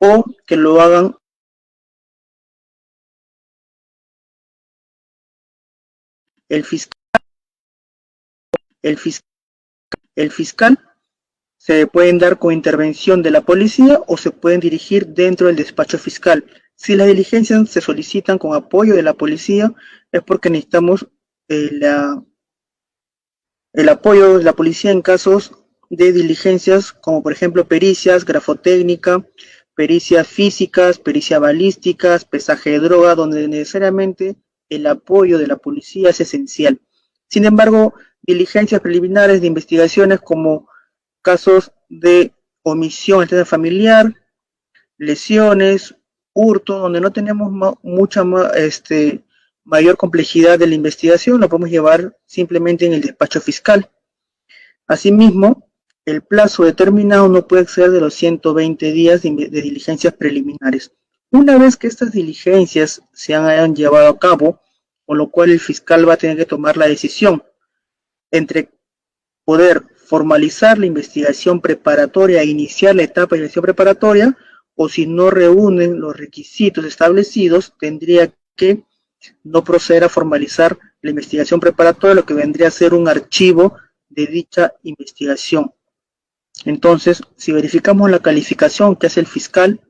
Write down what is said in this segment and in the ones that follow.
o que lo hagan el fiscal, el fiscal, el fiscal. Se pueden dar con intervención de la policía o se pueden dirigir dentro del despacho fiscal. Si las diligencias se solicitan con apoyo de la policía, es porque necesitamos el apoyo de la policía en casos de diligencias como por ejemplo pericias, grafotécnica, pericias físicas, pericias balísticas, pesaje de droga, donde necesariamente el apoyo de la policía es esencial. Sin embargo, diligencias preliminares de investigaciones como casos de omisión externa familiar, lesiones, hurto, donde no tenemos mucha mayor complejidad de la investigación, lo podemos llevar simplemente en el despacho fiscal. Asimismo, el plazo determinado no puede exceder de los 120 días de diligencias preliminares. Una vez que estas diligencias se hayan llevado a cabo, con lo cual el fiscal va a tener que tomar la decisión entre poder formalizar la investigación preparatoria e iniciar la etapa de investigación preparatoria, o si no reúnen los requisitos establecidos, tendría que no proceder a formalizar la investigación preparatoria, lo que vendría a ser un archivo de dicha investigación. Entonces, si verificamos la calificación que hace el fiscal,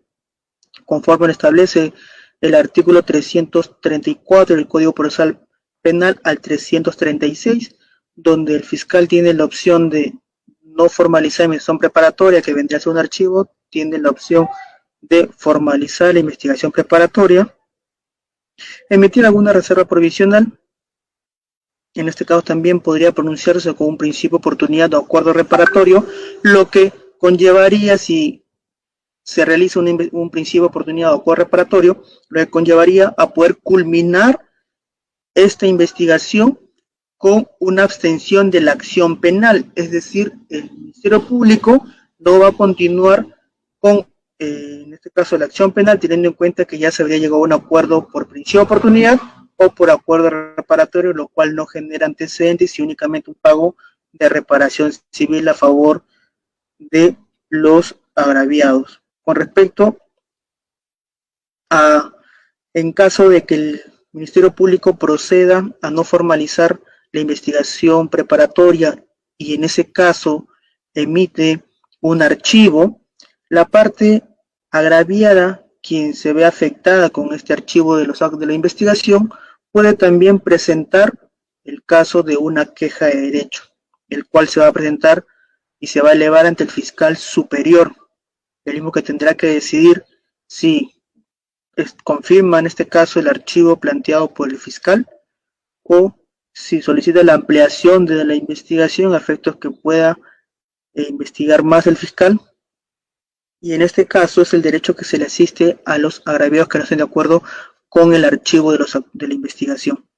conforme lo establece el artículo 334 del Código Procesal Penal al 336, donde el fiscal tiene la opción de no formalizar la investigación preparatoria, que vendría a ser un archivo, tiene la opción de formalizar la investigación preparatoria, emitir alguna reserva provisional. En este caso también podría pronunciarse con un principio de oportunidad o acuerdo reparatorio, lo que conllevaría, si se realiza un principio de oportunidad o acuerdo reparatorio, lo que conllevaría a poder culminar esta investigación con una abstención de la acción penal, es decir, el Ministerio Público no va a continuar con, en este caso, la acción penal, teniendo en cuenta que ya se habría llegado a un acuerdo por principio de oportunidad o por acuerdo reparatorio, lo cual no genera antecedentes y únicamente un pago de reparación civil a favor de los agraviados. Con respecto a, en caso de que el Ministerio Público proceda a no formalizar la investigación preparatoria y en ese caso emite un archivo, la parte agraviada, quien se ve afectada con este archivo de los actos de la investigación, puede también presentar el caso de una queja de derecho, el cual se va a presentar y se va a elevar ante el fiscal superior, el mismo que tendrá que decidir si confirma en este caso el archivo planteado por el fiscal o si solicita la ampliación de la investigación a efectos que pueda investigar más el fiscal, y en este caso es el derecho que se le asiste a los agraviados que no estén de acuerdo con el archivo de la investigación.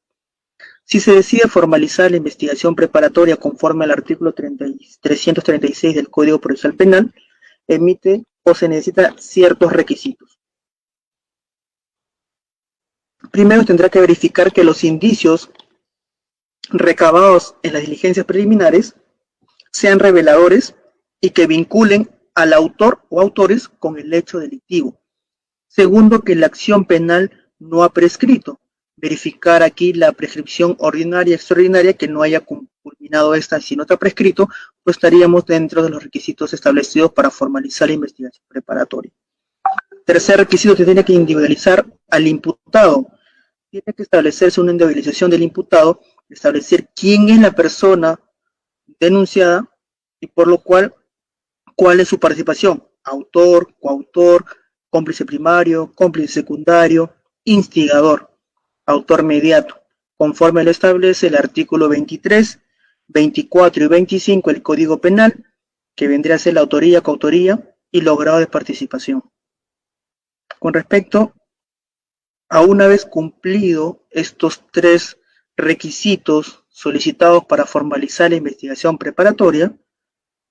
Si se decide formalizar la investigación preparatoria conforme al artículo 336 del Código Procesal Penal, emite o se necesita ciertos requisitos. Primero tendrá que verificar que los indicios recabados en las diligencias preliminares sean reveladores y que vinculen al autor o autores con el hecho delictivo. Segundo, que la acción penal no ha prescrito. Verificar aquí la prescripción ordinaria y extraordinaria, que no haya culminado esta. Si no está prescrito, pues estaríamos dentro de los requisitos establecidos para formalizar la investigación preparatoria. Tercer requisito, que tiene que individualizar al imputado. Tiene que establecerse una individualización del imputado, establecer quién es la persona denunciada y por lo cual, cuál es su participación: autor, coautor, cómplice primario, cómplice secundario, instigador, autor mediato, conforme lo establece el artículo 23, 24 y 25 del Código Penal, que vendría a ser la autoría, coautoría y los grados de participación. Con respecto a una vez cumplido estos tres requisitos solicitados para formalizar la investigación preparatoria,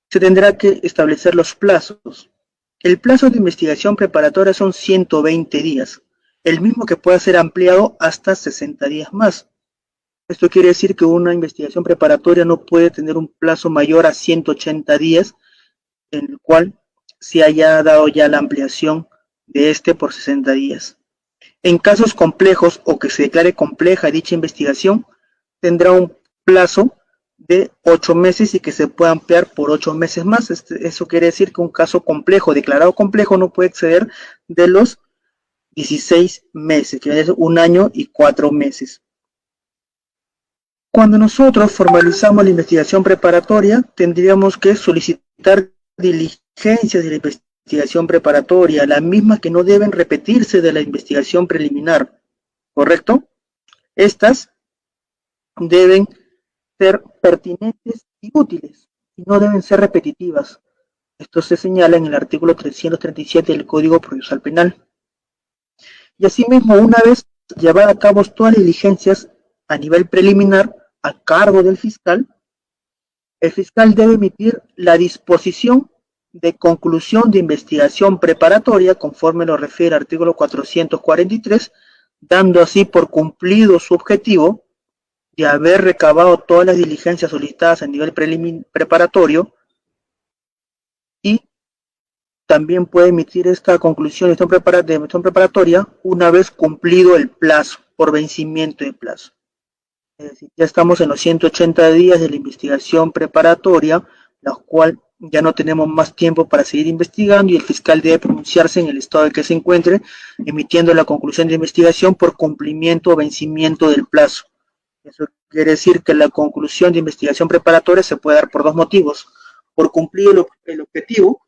se tendrá que establecer los plazos. El plazo de investigación preparatoria son 120 días, el mismo que puede ser ampliado hasta 60 días más. Esto quiere decir que una investigación preparatoria no puede tener un plazo mayor a 180 días, en el cual se haya dado ya la ampliación de este por 60 días. En casos complejos o que se declare compleja dicha investigación, tendrá un plazo de 8 meses y que se pueda ampliar por 8 meses más. Eso quiere decir que un caso complejo, declarado complejo, no puede exceder de los 16 meses, que es 1 año y 4 meses. Cuando nosotros formalizamos la investigación preparatoria, tendríamos que solicitar diligencias de la investigación preparatoria, las mismas que no deben repetirse de la investigación preliminar, ¿correcto? Estas deben ser pertinentes y útiles, y no deben ser repetitivas. Esto se señala en el artículo 337 del Código Procesal Penal. Y asimismo, una vez llevadas a cabo todas las diligencias a nivel preliminar a cargo del fiscal, el fiscal debe emitir la disposición de conclusión de investigación preparatoria, conforme lo refiere el artículo 443, dando así por cumplido su objetivo de haber recabado todas las diligencias solicitadas a nivel preparatorio, y también puede emitir esta conclusión de investigación preparatoria una vez cumplido el plazo, por vencimiento de plazo. Es decir, ya estamos en los 180 días de la investigación preparatoria, la cual ya no tenemos más tiempo para seguir investigando, y el fiscal debe pronunciarse en el estado en que se encuentre, emitiendo la conclusión de investigación por cumplimiento o vencimiento del plazo. Eso quiere decir que la conclusión de investigación preparatoria se puede dar por dos motivos: por cumplir el objetivo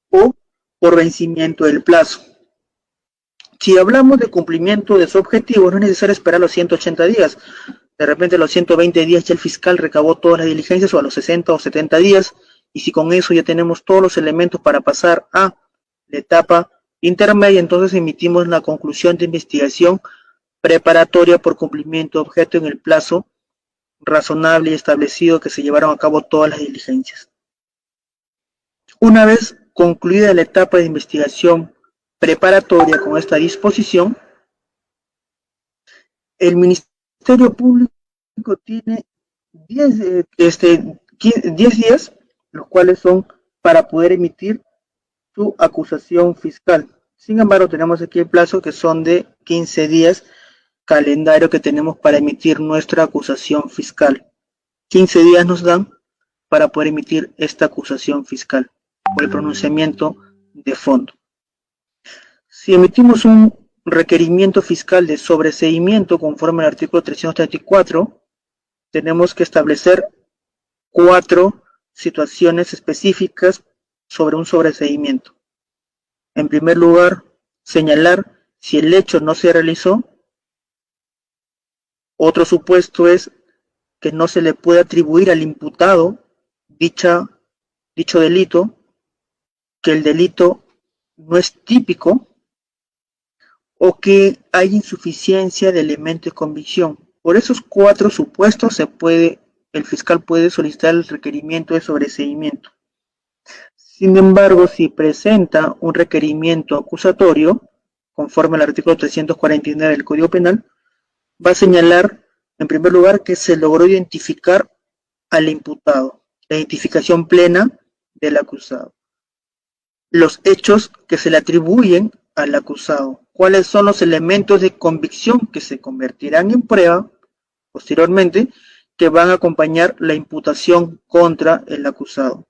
o por vencimiento del plazo. Si hablamos de cumplimiento de su objetivo, no es necesario esperar los 180 días. De repente a los 120 días ya el fiscal recabó todas las diligencias, o a los 60 o 70 días, y si con eso ya tenemos todos los elementos para pasar a la etapa intermedia, entonces emitimos la conclusión de investigación preparatoria por cumplimiento de objeto en el plazo razonable y establecido que se llevaron a cabo todas las diligencias. Una vez concluida la etapa de investigación preparatoria con esta disposición, el Ministerio Público tiene 10 días, los cuales son para poder emitir su acusación fiscal. Sin embargo, tenemos aquí el plazo que son de 15 días, calendario que tenemos para emitir nuestra acusación fiscal. 15 días nos dan para poder emitir esta acusación fiscal por el pronunciamiento de fondo. Si emitimos un requerimiento fiscal de sobreseimiento conforme al artículo 334, tenemos que establecer 4 situaciones específicas sobre un sobreseimiento. En primer lugar, señalar si el hecho no se realizó. Otro supuesto es que no se le puede atribuir al imputado dicho delito, que el delito no es típico, o que hay insuficiencia de elemento de convicción. Por esos 4 supuestos el fiscal puede solicitar el requerimiento de sobreseimiento. Sin embargo, si presenta un requerimiento acusatorio, conforme al artículo 349 del Código Penal, va a señalar, en primer lugar, que se logró identificar al imputado, la identificación plena del acusado, los hechos que se le atribuyen al acusado, cuáles son los elementos de convicción que se convertirán en prueba posteriormente, que van a acompañar la imputación contra el acusado.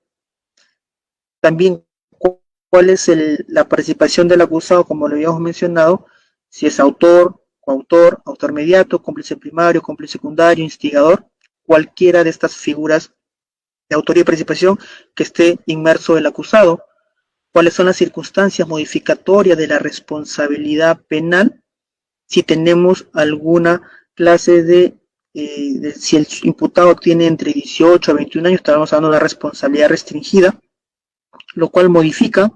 También cuál es la participación del acusado, como lo habíamos mencionado, si es autor, coautor, autor mediato, cómplice primario, cómplice secundario, instigador, cualquiera de estas figuras de autoría y participación que esté inmerso el acusado. Cuáles son las circunstancias modificatorias de la responsabilidad penal, si tenemos alguna clase si el imputado tiene entre 18 a 21 años, estamos hablando de una responsabilidad restringida, lo cual modifica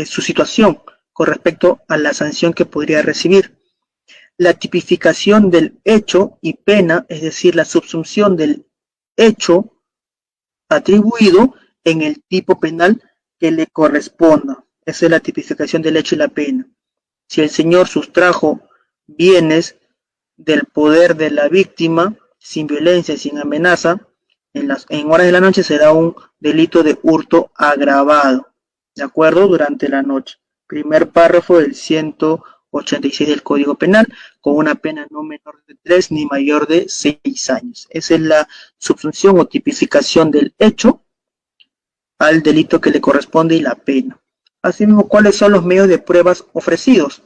su situación con respecto a la sanción que podría recibir. La tipificación del hecho y pena, es decir, la subsunción del hecho atribuido en el tipo penal que le corresponda. Esa es la tipificación del hecho y la pena. Si el señor sustrajo bienes del poder de la víctima sin violencia y sin amenaza, en horas de la noche será un delito de hurto agravado, ¿de acuerdo? Durante la noche. primer párrafo del 186 del Código Penal, con una pena no menor de 3 ni mayor de 6 años. Esa es la subsunción o tipificación del hecho al delito que le corresponde y la pena. Asimismo, ¿cuáles son los medios de pruebas ofrecidos?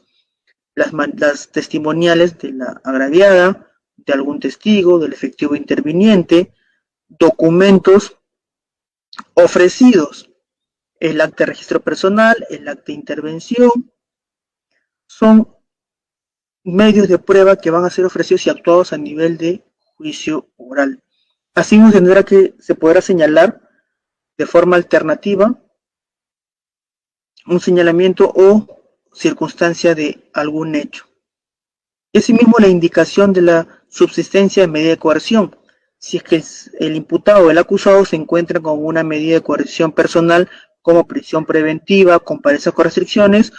Las testimoniales de la agraviada, de algún testigo, del efectivo interviniente, documentos ofrecidos, el acta de registro personal, el acta de intervención, son medios de prueba que van a ser ofrecidos y actuados a nivel de juicio oral. Asimismo, se podrá señalar de forma alternativa un señalamiento o circunstancia de algún hecho. Y asimismo, la indicación de la subsistencia de medida de coerción, si es que el imputado o el acusado se encuentra con una medida de coerción personal como prisión preventiva, comparecencia con restricciones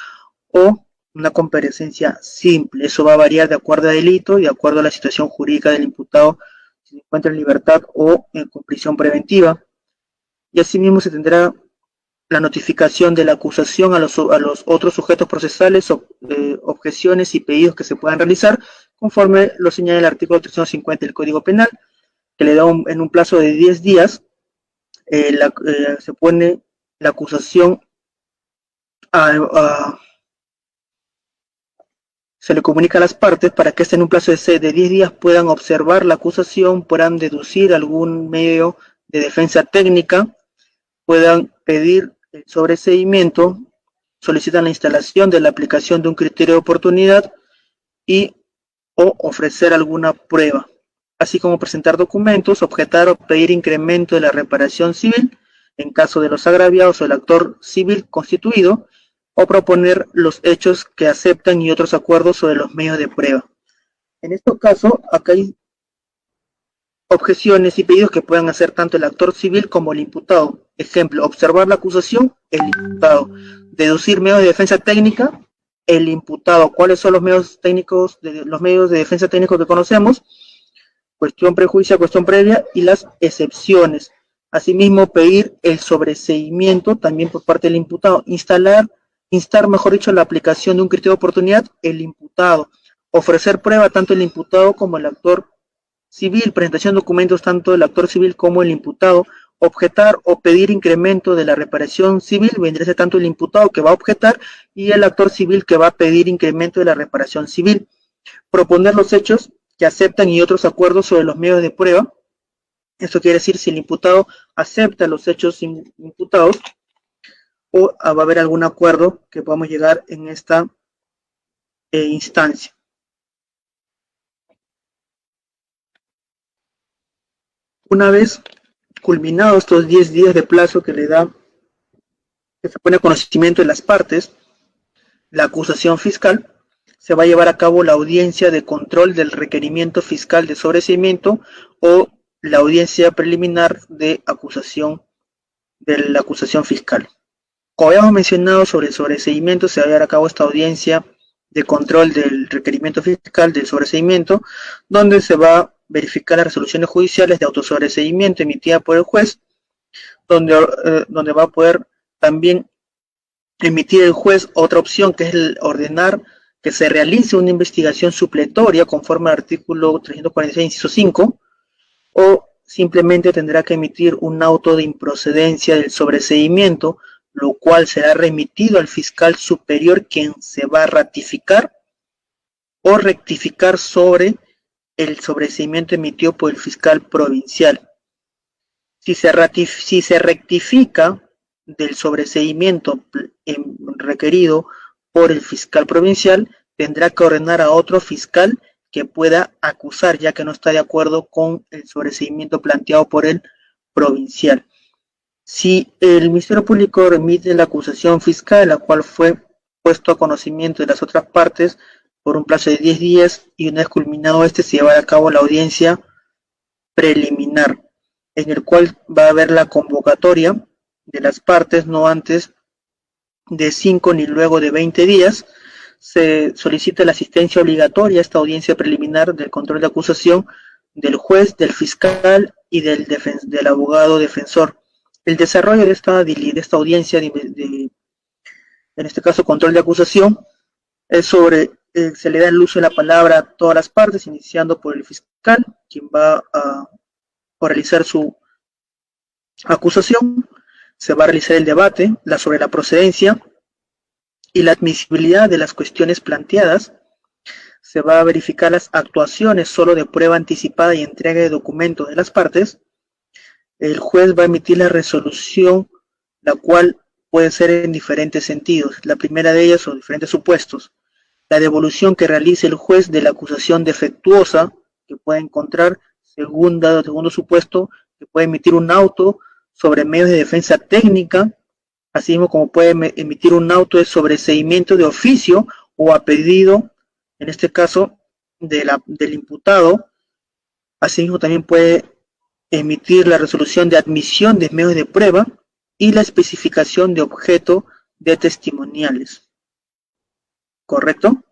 o una comparecencia simple. Eso va a variar de acuerdo al delito y de acuerdo a la situación jurídica del imputado, si se encuentra en libertad o con prisión preventiva. Y asimismo se tendrá la notificación de la acusación a los otros sujetos procesales, objeciones y pedidos que se puedan realizar, conforme lo señala el artículo 350 del Código Penal, que le da en un plazo de 10 días, se pone la acusación se le comunica a las partes para que en un plazo de 10 días puedan observar la acusación, puedan deducir algún medio de defensa técnica, puedan pedir el sobreseimiento, solicitan la instalación de la aplicación de un criterio de oportunidad o ofrecer alguna prueba, así como presentar documentos, objetar o pedir incremento de la reparación civil en caso de los agraviados o el actor civil constituido, o proponer los hechos que aceptan y otros acuerdos sobre los medios de prueba. En este caso, acá hay objeciones y pedidos que puedan hacer tanto el actor civil como el imputado. Ejemplo, observar la acusación, el imputado. Deducir medios de defensa técnica, el imputado. ¿Cuáles son los medios técnicos, los medios de defensa técnicos que conocemos? Cuestión prejuicio, cuestión previa y las excepciones. Asimismo, pedir el sobreseimiento también por parte del imputado. Instar, mejor dicho, la aplicación de un criterio de oportunidad, el imputado. Ofrecer prueba tanto el imputado como el actor civil, presentación de documentos tanto del actor civil como el imputado, objetar o pedir incremento de la reparación civil, vendría a ser tanto el imputado que va a objetar y el actor civil que va a pedir incremento de la reparación civil. Proponer los hechos que aceptan y otros acuerdos sobre los medios de prueba. Esto quiere decir si el imputado acepta los hechos imputados o va a haber algún acuerdo que podamos llegar en esta instancia. Una vez culminados estos 10 días de plazo que se pone a conocimiento de las partes, la acusación fiscal, se va a llevar a cabo la audiencia de control del requerimiento fiscal de sobreseimiento o la audiencia preliminar de la acusación fiscal. Como habíamos mencionado sobre el sobreseimiento, se va a llevar a cabo esta audiencia de control del requerimiento fiscal del sobreseimiento, donde se va a verificar las resoluciones judiciales de autosobreseimiento emitida por el juez, donde va a poder también emitir el juez otra opción, que es el ordenar que se realice una investigación supletoria conforme al artículo 346, inciso 5, o simplemente tendrá que emitir un auto de improcedencia del sobreseimiento, lo cual será remitido al fiscal superior, quien se va a ratificar o rectificar sobre el sobreseimiento emitido por el fiscal provincial. Si se rectifica del sobreseimiento requerido por el fiscal provincial, tendrá que ordenar a otro fiscal que pueda acusar, ya que no está de acuerdo con el sobreseimiento planteado por el provincial. Si el Ministerio Público remite la acusación fiscal, la cual fue puesto a conocimiento de las otras partes por un plazo de 10 días, y una vez culminado se llevará a cabo la audiencia preliminar, en el cual va a haber la convocatoria de las partes no antes de 5 ni luego de 20 días. Se solicita la asistencia obligatoria a esta audiencia preliminar del control de acusación del juez, del fiscal y del abogado defensor. El desarrollo de esta audiencia en este caso control de acusación, es sobre, se le da el uso de la palabra a todas las partes, iniciando por el fiscal, quien va a realizar su acusación. Se va a realizar el debate sobre la procedencia y la admisibilidad de las cuestiones planteadas. Se va a verificar las actuaciones solo de prueba anticipada y entrega de documentos de las partes. El juez va a emitir la resolución, la cual puede ser en diferentes sentidos. La primera de ellas son diferentes supuestos. La devolución que realice el juez de la acusación defectuosa, que puede encontrar. Segundo supuesto, que puede emitir un auto sobre medios de defensa técnica, así mismo como puede emitir un auto de sobreseimiento de oficio o a pedido, en este caso, del imputado. Asimismo, también puede emitir la resolución de admisión de medios de prueba y la especificación de objeto de testimoniales. ¿Correcto?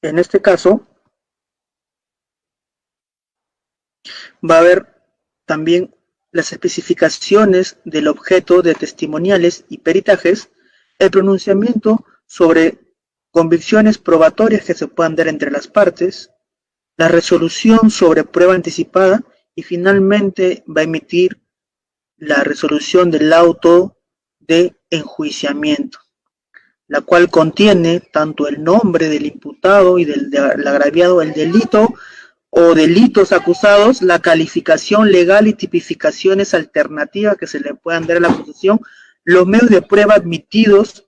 En este caso, va a haber también las especificaciones del objeto de testimoniales y peritajes, el pronunciamiento sobre convicciones probatorias que se puedan dar entre las partes, la resolución sobre prueba anticipada y finalmente va a emitir la resolución del auto de enjuiciamiento, la cual contiene tanto el nombre del imputado y del agraviado, el delito o delitos acusados, la calificación legal y tipificaciones alternativas que se le puedan dar a la acusación, los medios de prueba admitidos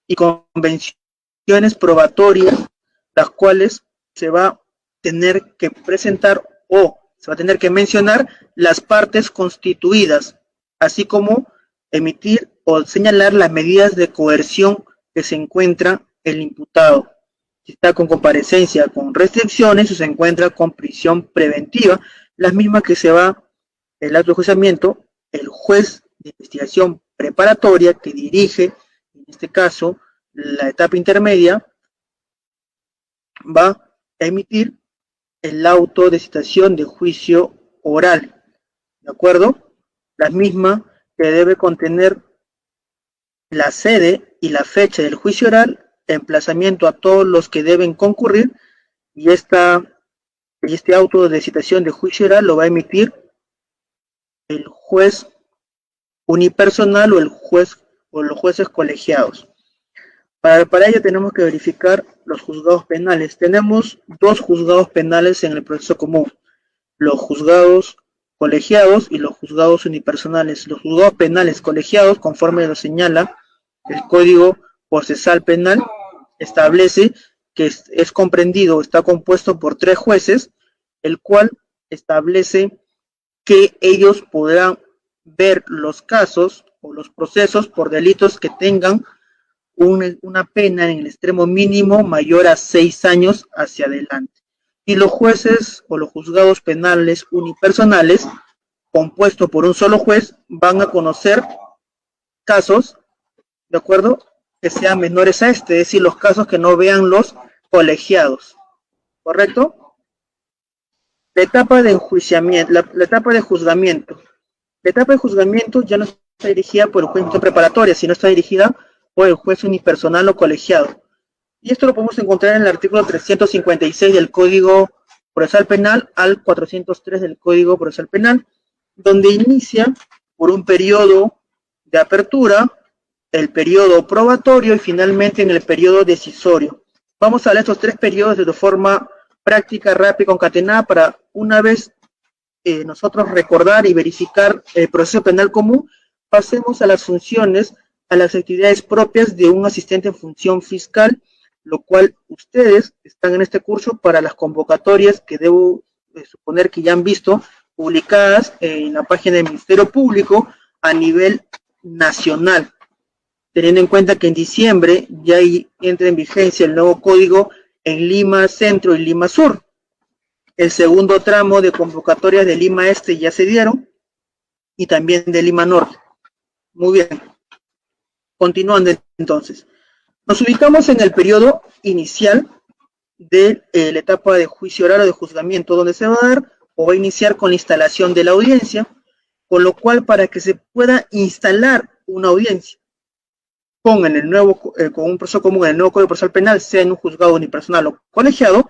y convenciones probatorias, las cuales se va a tener que presentar o se va a tener que mencionar las partes constituidas, así como emitir o señalar las medidas de coerción que se encuentra el imputado. Si está con comparecencia con restricciones o se encuentra con prisión preventiva, las mismas que se va el acto de enjuiciamiento, el juez de investigación preparatoria que dirige, en este caso, la etapa intermedia, va a emitir el auto de citación de juicio oral, ¿de acuerdo? La misma que debe contener la sede y la fecha del juicio oral, emplazamiento a todos los que deben concurrir, y este auto de citación de juicio oral lo va a emitir el juez unipersonal o el juez o los jueces colegiados. Para ello tenemos que verificar los juzgados penales. Tenemos dos juzgados penales en el proceso común: los juzgados colegiados y los juzgados unipersonales. Los juzgados penales colegiados, conforme lo señala el Código Procesal Penal, establece que es comprendido, está compuesto por 3 jueces, el cual establece que ellos podrán ver los casos o los procesos por delitos que tengan una pena en el extremo mínimo mayor a 6 años hacia adelante. Y los jueces o los juzgados penales unipersonales, compuestos por un solo juez, van a conocer casos, ¿de acuerdo?, que sean menores a este, es decir, los casos que no vean los colegiados, ¿correcto? La etapa de enjuiciamiento, la etapa de juzgamiento. La etapa de juzgamiento ya no está dirigida por el juez de preparatoria, sino está dirigida por el juez unipersonal o colegiado. Y esto lo podemos encontrar en el artículo 356 del Código Procesal Penal al 403 del Código Procesal Penal, donde inicia por un periodo de apertura, el periodo probatorio y finalmente en el periodo decisorio. Vamos a ver estos 3 periodos de forma práctica, rápida y concatenada para una vez nosotros recordar y verificar el proceso penal común. Pasemos a las funciones, a las actividades propias de un asistente en función fiscal, lo cual ustedes están en este curso para las convocatorias que debo suponer que ya han visto publicadas en la página del Ministerio Público a nivel nacional, teniendo en cuenta que en diciembre ya entra en vigencia el nuevo código en Lima Centro y Lima Sur. El segundo tramo de convocatorias de Lima Este ya se dieron y también de Lima Norte. Muy bien. Continuando entonces. Nos ubicamos en el periodo inicial de la etapa de juicio oral o de juzgamiento, donde se va a dar o va a iniciar con la instalación de la audiencia, con lo cual para que se pueda instalar una audiencia con un proceso común en el nuevo Código Procesal Penal, sea en un juzgado unipersonal o colegiado,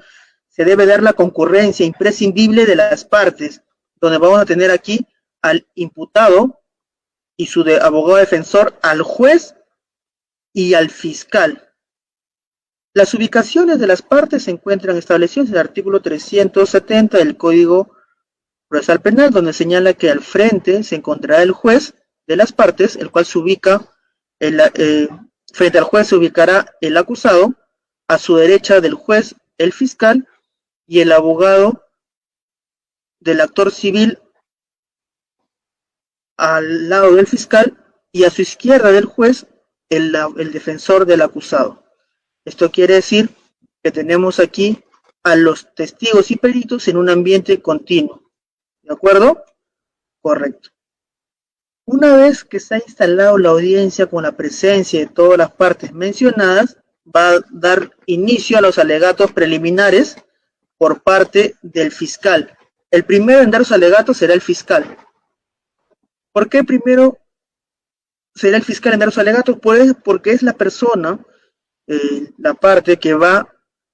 se debe dar la concurrencia imprescindible de las partes, donde vamos a tener aquí al imputado y su abogado defensor, al juez y al fiscal. Las ubicaciones de las partes se encuentran establecidas en el artículo 370 del Código Procesal Penal, donde señala que al frente se encontrará el juez de las partes, el cual se ubica, frente al juez se ubicará el acusado, a su derecha del juez el fiscal y el abogado del actor civil al lado del fiscal, y a su izquierda del juez el defensor del acusado. Esto quiere decir que tenemos aquí a los testigos y peritos en un ambiente continuo. ¿De acuerdo? Correcto. Una vez que se ha instalado la audiencia con la presencia de todas las partes mencionadas, va a dar inicio a los alegatos preliminares por parte del fiscal. El primero en dar sus alegatos será el fiscal. ¿Por qué primero será el fiscal en dar sus alegatos? Pues porque es la persona, la parte que va a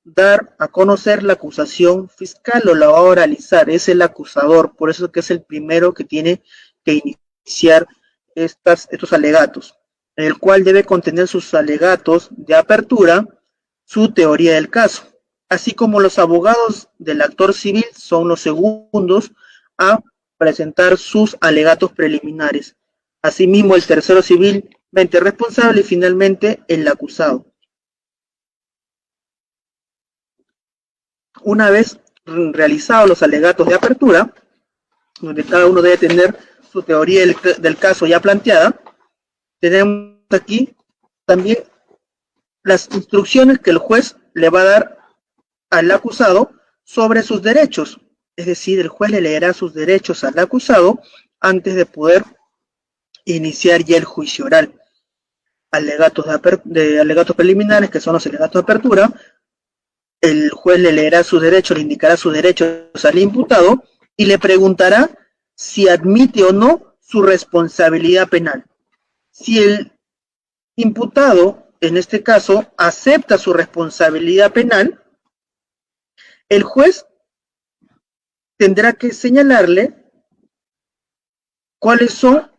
dar a conocer la acusación fiscal o la va a oralizar, es el acusador, por eso que es el primero que tiene que iniciar estos alegatos, en el cual debe contener sus alegatos de apertura, su teoría del caso, así como los abogados del actor civil son los segundos a presentar sus alegatos preliminares. Asimismo, el tercero civilmente responsable y finalmente el acusado. Una vez realizados los alegatos de apertura, donde cada uno debe tener su teoría del caso ya planteada, tenemos aquí también las instrucciones que el juez le va a dar al acusado sobre sus derechos. Es decir, el juez le leerá sus derechos al acusado antes de poder iniciar ya el juicio oral. Alegatos preliminares, que son los alegatos de apertura, el juez le leerá sus derechos, le indicará sus derechos al imputado y le preguntará si admite o no su responsabilidad penal. Si el imputado, en este caso, acepta su responsabilidad penal, el juez tendrá que señalarle cuáles son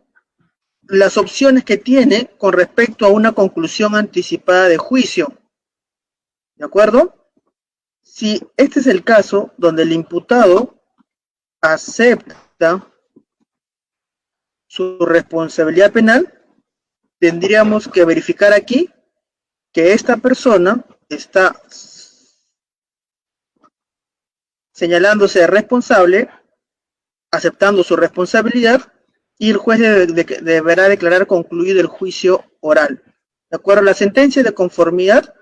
las opciones que tiene con respecto a una conclusión anticipada de juicio. ¿De acuerdo? Si este es el caso donde el imputado acepta su responsabilidad penal, tendríamos que verificar aquí que esta persona está señalándose responsable, aceptando su responsabilidad, y el juez deberá declarar concluido el juicio oral. De acuerdo a la sentencia de conformidad,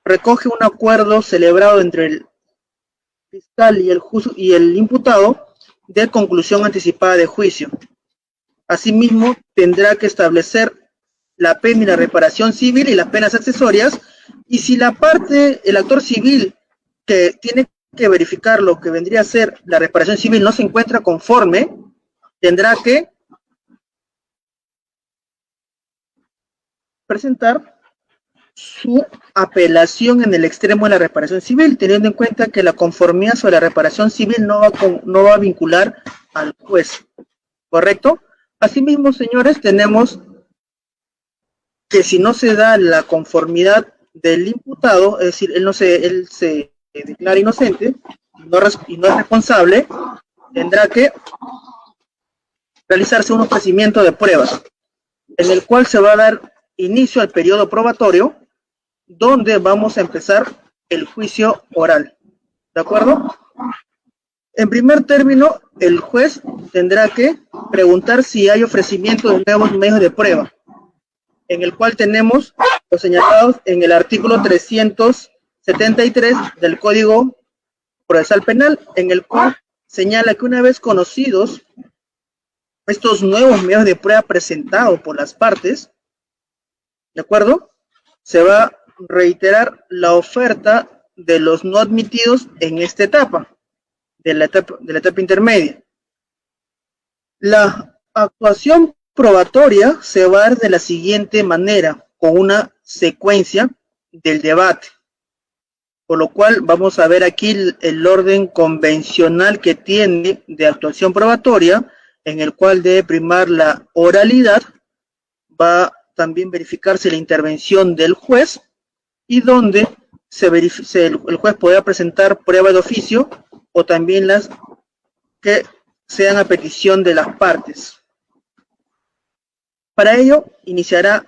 recoge un acuerdo celebrado entre el fiscal y el imputado de conclusión anticipada de juicio. Asimismo, tendrá que establecer la pena y la reparación civil y las penas accesorias, y si la parte, el actor civil que tiene que verificar lo que vendría a ser la reparación civil no se encuentra conforme, tendrá que presentar su apelación en el extremo de la reparación civil, teniendo en cuenta que la conformidad sobre la reparación civil no va a vincular al juez, ¿correcto? Asimismo, señores, tenemos que si no se da la conformidad del imputado, es decir, él se declara inocente y no es responsable, tendrá que realizarse un ofrecimiento de pruebas, en el cual se va a dar inicio al periodo probatorio, donde vamos a empezar el juicio oral. ¿De acuerdo? En primer término, el juez tendrá que preguntar si hay ofrecimiento de nuevos medios de prueba, en el cual tenemos los señalados en el artículo 373 del Código Procesal Penal, en el cual señala que una vez conocidos estos nuevos medios de prueba presentados por las partes, ¿de acuerdo?, se va a reiterar la oferta de los no admitidos en esta etapa, de la etapa intermedia. La actuación Probatoria se va a dar de la siguiente manera, con una secuencia del debate. Por lo cual vamos a ver aquí el orden convencional que tiene de actuación probatoria, en el cual debe primar la oralidad, va también verificarse la intervención del juez, y donde el juez podrá presentar prueba de oficio o también las que sean a petición de las partes. Para ello, iniciará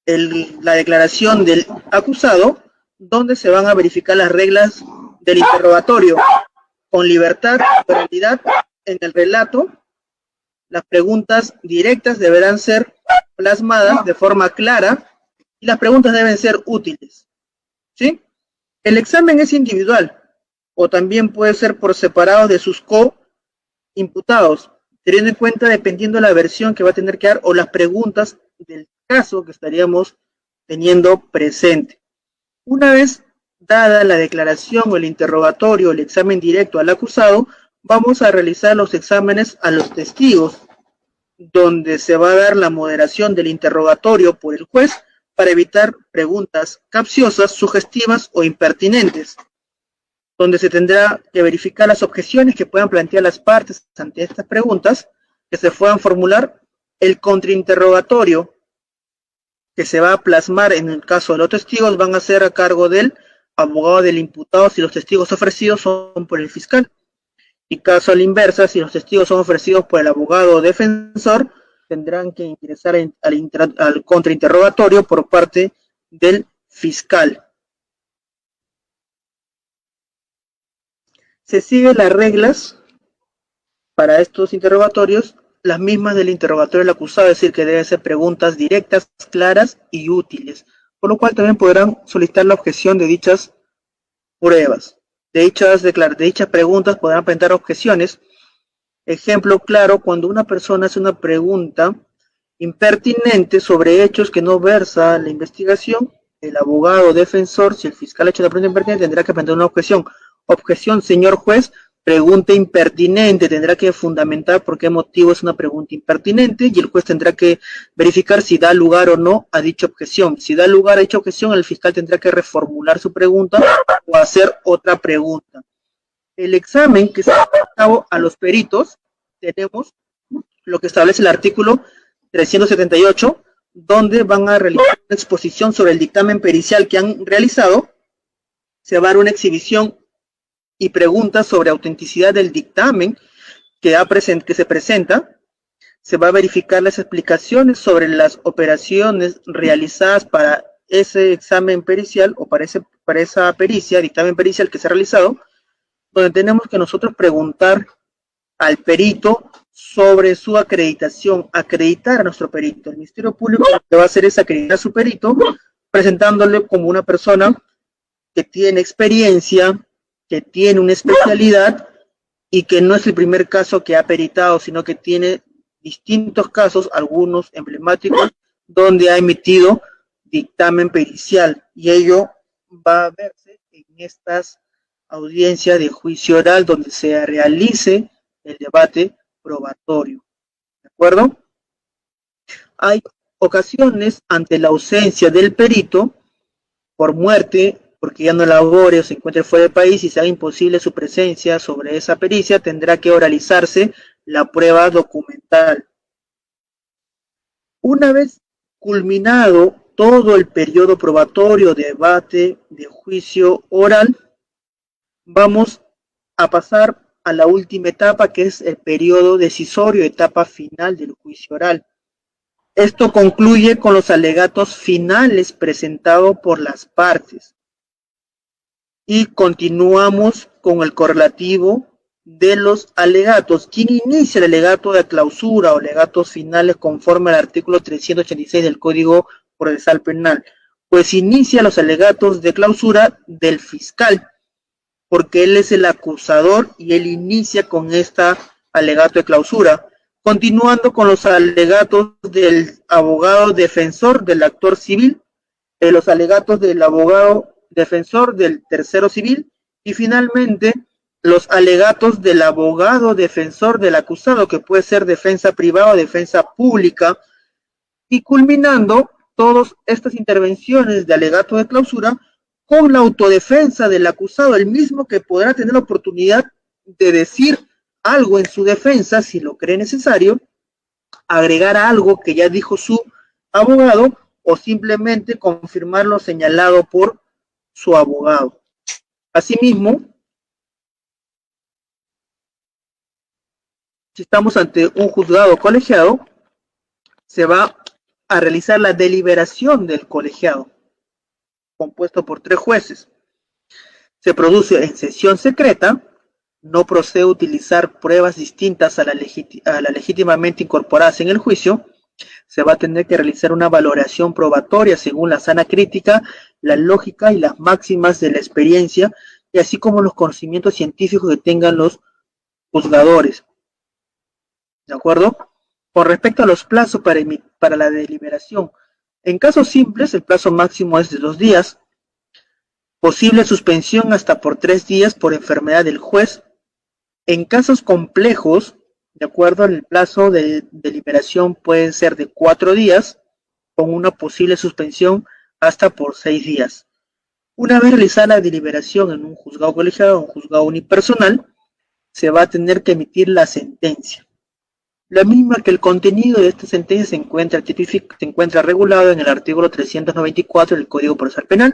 la declaración del acusado, donde se van a verificar las reglas del interrogatorio, con libertad y oralidad en el relato. Las preguntas directas deberán ser plasmadas de forma clara y las preguntas deben ser útiles, ¿sí? El examen es individual o también puede ser por separado de sus co-imputados, teniendo en cuenta dependiendo de la versión que va a tener que dar o las preguntas del caso que estaríamos teniendo presente. Una vez dada la declaración o el interrogatorio, el examen directo al acusado, vamos a realizar los exámenes a los testigos, donde se va a dar la moderación del interrogatorio por el juez para evitar preguntas capciosas, sugestivas o impertinentes, donde se tendrá que verificar las objeciones que puedan plantear las partes ante estas preguntas, que se puedan formular. El contrainterrogatorio que se va a plasmar en el caso de los testigos van a ser a cargo del abogado del imputado si los testigos ofrecidos son por el fiscal. Y caso a la inversa, si los testigos son ofrecidos por el abogado defensor, tendrán que ingresar al contrainterrogatorio por parte del fiscal. Se siguen las reglas para estos interrogatorios, las mismas del interrogatorio del acusado, es decir, que deben ser preguntas directas, claras y útiles, por lo cual también podrán solicitar la objeción de dichas pruebas. De dichas preguntas podrán presentar objeciones. Ejemplo claro, cuando una persona hace una pregunta impertinente sobre hechos que no versa la investigación, el abogado defensor, si el fiscal ha hecho una pregunta impertinente, tendrá que presentar una objeción. Objeción, señor juez, pregunta impertinente, tendrá que fundamentar por qué motivo es una pregunta impertinente y el juez tendrá que verificar si da lugar o no a dicha objeción. Si da lugar a dicha objeción, el fiscal tendrá que reformular su pregunta o hacer otra pregunta. El examen que se lleva a cabo a los peritos, tenemos lo que establece el artículo 378, donde van a realizar una exposición sobre el dictamen pericial que han realizado. Se va a dar una exhibición y preguntas sobre autenticidad del dictamen que se presenta. Se va a verificar las explicaciones sobre las operaciones realizadas para ese examen pericial o para esa pericia, dictamen pericial que se ha realizado, donde tenemos que nosotros preguntar al perito sobre su acreditación, acreditar a nuestro perito. El Ministerio Público lo que va a hacer es acreditar a su perito, presentándole como una persona que tiene experiencia, que tiene una especialidad y que no es el primer caso que ha peritado, sino que tiene distintos casos, algunos emblemáticos, donde ha emitido dictamen pericial, y ello va a verse en estas audiencias de juicio oral donde se realice el debate probatorio. ¿De acuerdo? Hay ocasiones ante la ausencia del perito por muerte, porque ya no labore o se encuentre fuera del país y sea imposible su presencia sobre esa pericia, tendrá que oralizarse la prueba documental. Una vez culminado todo el periodo probatorio, debate, de juicio oral, vamos a pasar a la última etapa, que es el periodo decisorio, etapa final del juicio oral. Esto concluye con los alegatos finales presentados por las partes. Y continuamos con el correlativo de los alegatos. ¿Quién inicia el alegato de clausura o alegatos finales conforme al artículo 386 del Código Procesal Penal? Pues inicia los alegatos de clausura del fiscal, porque él es el acusador y él inicia con esta alegato de clausura. Continuando con los alegatos del abogado defensor del actor civil, los alegatos del abogado defensor del tercero civil y finalmente los alegatos del abogado defensor del acusado, que puede ser defensa privada o defensa pública, y culminando todas estas intervenciones de alegato de clausura con la autodefensa del acusado, el mismo que podrá tener la oportunidad de decir algo en su defensa si lo cree necesario, agregar algo que ya dijo su abogado o simplemente confirmar lo señalado por su abogado. Asimismo, si estamos ante un juzgado colegiado, se va a realizar la deliberación del colegiado, compuesto por 3 jueces. Se produce en sesión secreta, no procede a utilizar pruebas distintas a la legítimamente incorporadas en el juicio, se va a tener que realizar una valoración probatoria según la sana crítica, la lógica y las máximas de la experiencia, y así como los conocimientos científicos que tengan los juzgadores. ¿De acuerdo? Con respecto a los plazos para la deliberación, en casos simples el plazo máximo es de 2 días, posible suspensión hasta por 3 días por enfermedad del juez. En casos complejos, de acuerdo, el plazo de deliberación puede ser de 4 días, con una posible suspensión hasta por 6 días. Una vez realizada la deliberación en un juzgado colegiado o un juzgado unipersonal, se va a tener que emitir la sentencia. La misma que el contenido de esta sentencia se encuentra regulado en el artículo 394 del Código Procesal Penal,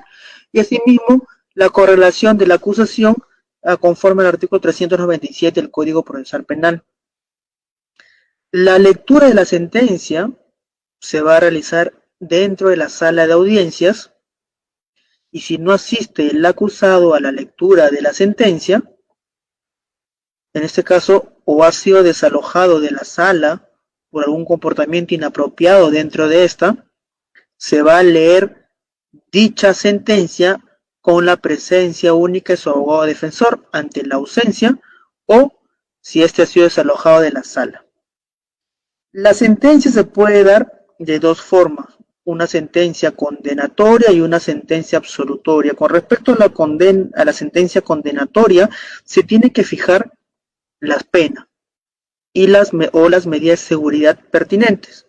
y asimismo la correlación de la acusación conforme al artículo 397 del Código Procesal Penal. La lectura de la sentencia se va a realizar dentro de la sala de audiencias, y si no asiste el acusado a la lectura de la sentencia, en este caso, o ha sido desalojado de la sala por algún comportamiento inapropiado dentro de esta, se va a leer dicha sentencia con la presencia única de su abogado defensor ante la ausencia, o si éste ha sido desalojado de la sala. La sentencia se puede dar de 2 formas, una sentencia condenatoria y una sentencia absolutoria. Con respecto a la sentencia condenatoria, se tiene que fijar las penas y las medidas de seguridad pertinentes.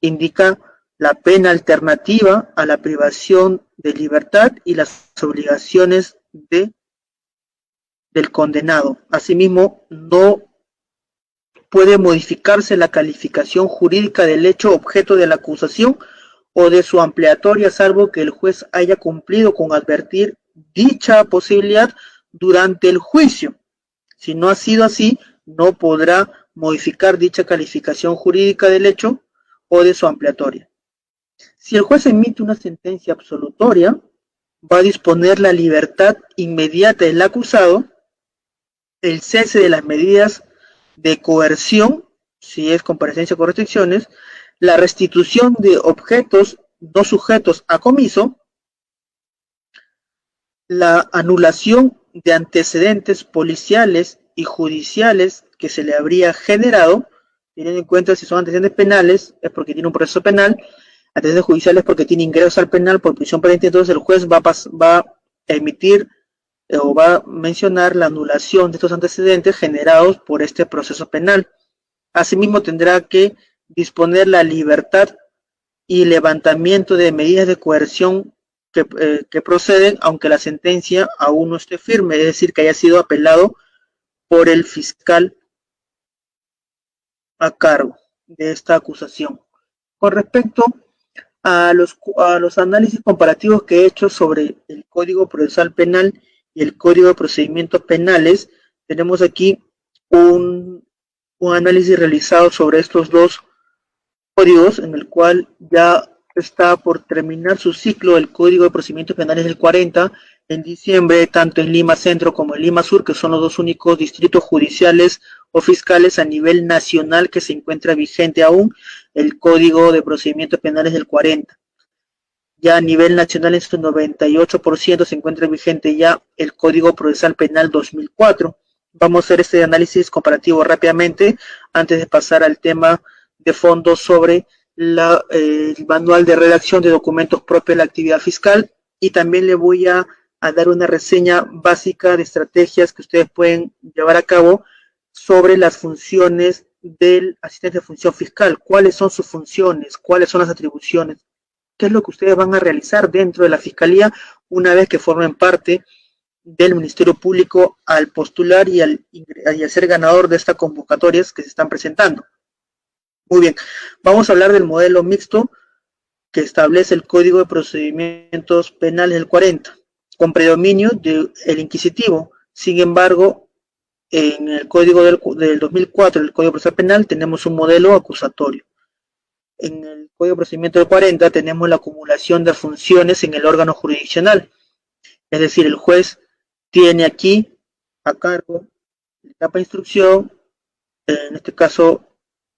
Indica la pena alternativa a la privación de libertad y las obligaciones del condenado. Asimismo, no puede modificarse la calificación jurídica del hecho objeto de la acusación o de su ampliatoria, salvo que el juez haya cumplido con advertir dicha posibilidad durante el juicio. Si no ha sido así, no podrá modificar dicha calificación jurídica del hecho o de su ampliatoria. Si el juez emite una sentencia absolutoria, va a disponer la libertad inmediata del acusado, el cese de las medidas de coerción, si es comparecencia con restricciones, la restitución de objetos no sujetos a comiso, la anulación de antecedentes policiales y judiciales que se le habría generado, teniendo en cuenta si son antecedentes penales, es porque tiene un proceso penal, antecedentes judiciales porque tiene ingresos al penal por prisión preventiva, entonces el juez va a emitir o va a mencionar la anulación de estos antecedentes generados por este proceso penal. Asimismo, tendrá que disponer la libertad y levantamiento de medidas de coerción que proceden, aunque la sentencia aún no esté firme, es decir, que haya sido apelado por el fiscal a cargo de esta acusación. Con respecto a los análisis comparativos que he hecho sobre el Código Procesal Penal y el Código de Procedimientos Penales, tenemos aquí un análisis realizado sobre estos 2 códigos, en el cual ya está por terminar su ciclo el Código de Procedimientos Penales del 40 en diciembre, tanto en Lima Centro como en Lima Sur, que son los 2 únicos distritos judiciales o fiscales a nivel nacional que se encuentra vigente aún el Código de Procedimientos Penales del 40. Ya a nivel nacional en su 98% se encuentra vigente ya el Código Procesal Penal 2004. Vamos a hacer este análisis comparativo rápidamente antes de pasar al tema de fondo sobre el manual de redacción de documentos propios de la actividad fiscal, y también le voy a a dar una reseña básica de estrategias que ustedes pueden llevar a cabo sobre las funciones del asistente de función fiscal. ¿Cuáles son sus funciones? ¿Cuáles son las atribuciones? ¿Qué es lo que ustedes van a realizar dentro de la Fiscalía una vez que formen parte del Ministerio Público al postular y al ser ganador de estas convocatorias que se están presentando? Muy bien, vamos a hablar del modelo mixto que establece el Código de Procedimientos Penales del 40, con predominio del inquisitivo. Sin embargo, en el Código del 2004, el Código Procesal Penal, tenemos un modelo acusatorio. En el Código de Procedimiento del 40 tenemos la acumulación de funciones en el órgano jurisdiccional. Es decir, el juez tiene aquí a cargo la etapa de instrucción, en este caso,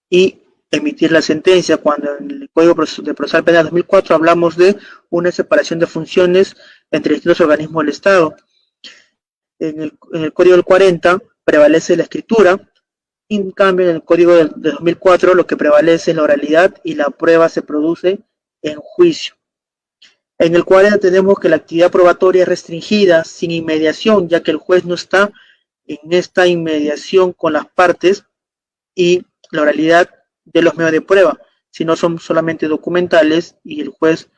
y emitir la sentencia, cuando en el Código de Procesal Penal 2004 hablamos de una separación de funciones entre distintos organismos del Estado. En el Código del 40 prevalece la escritura, y en cambio en el Código de 2004 lo que prevalece es la oralidad y la prueba se produce en juicio. En el 40 tenemos que la actividad probatoria es restringida, sin inmediación, ya que el juez no está en esta inmediación con las partes y la oralidad de los medios de prueba, sino son solamente documentales y el juez